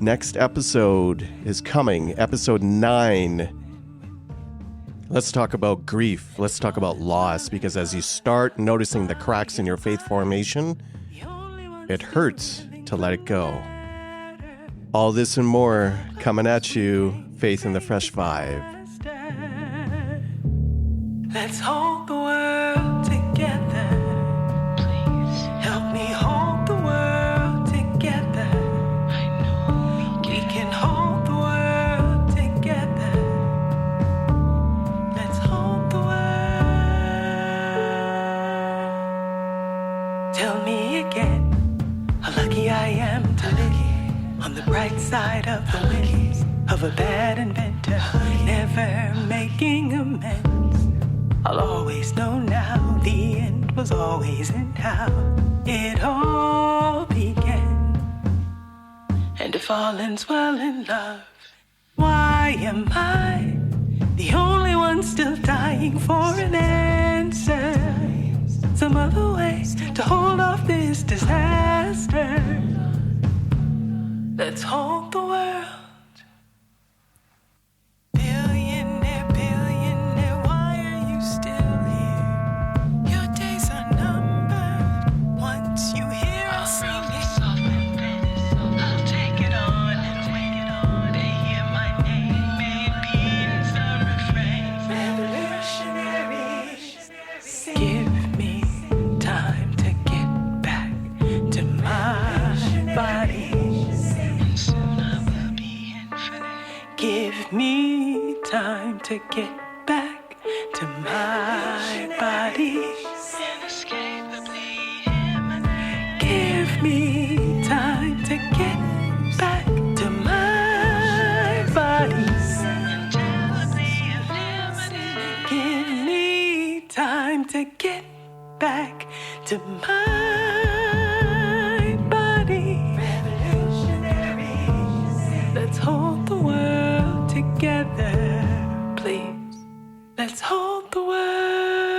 Next episode is coming, episode 9. Let's talk about grief. Let's talk about loss, because as you start noticing the cracks in your faith formation, it hurts to let it go. All this and more coming at you, Faith in the Fresh 5. Let's hold the world together. Please help me hold the world together. I know we can hold the world together. Let's hold the world. Tell me again how lucky I am to live on the bright side of the winds of a bad inventor, never making amends. I'll always know now the end was always in how it all began. And if all ends well in love, why am I the only one still dying for an answer? Some other way to hold off this disaster. Let's hold the world. Give me time to get back to my body. Give me time to get back to my body. Give me time to get back to my body. Let's hold the world together, please. Let's hold the world.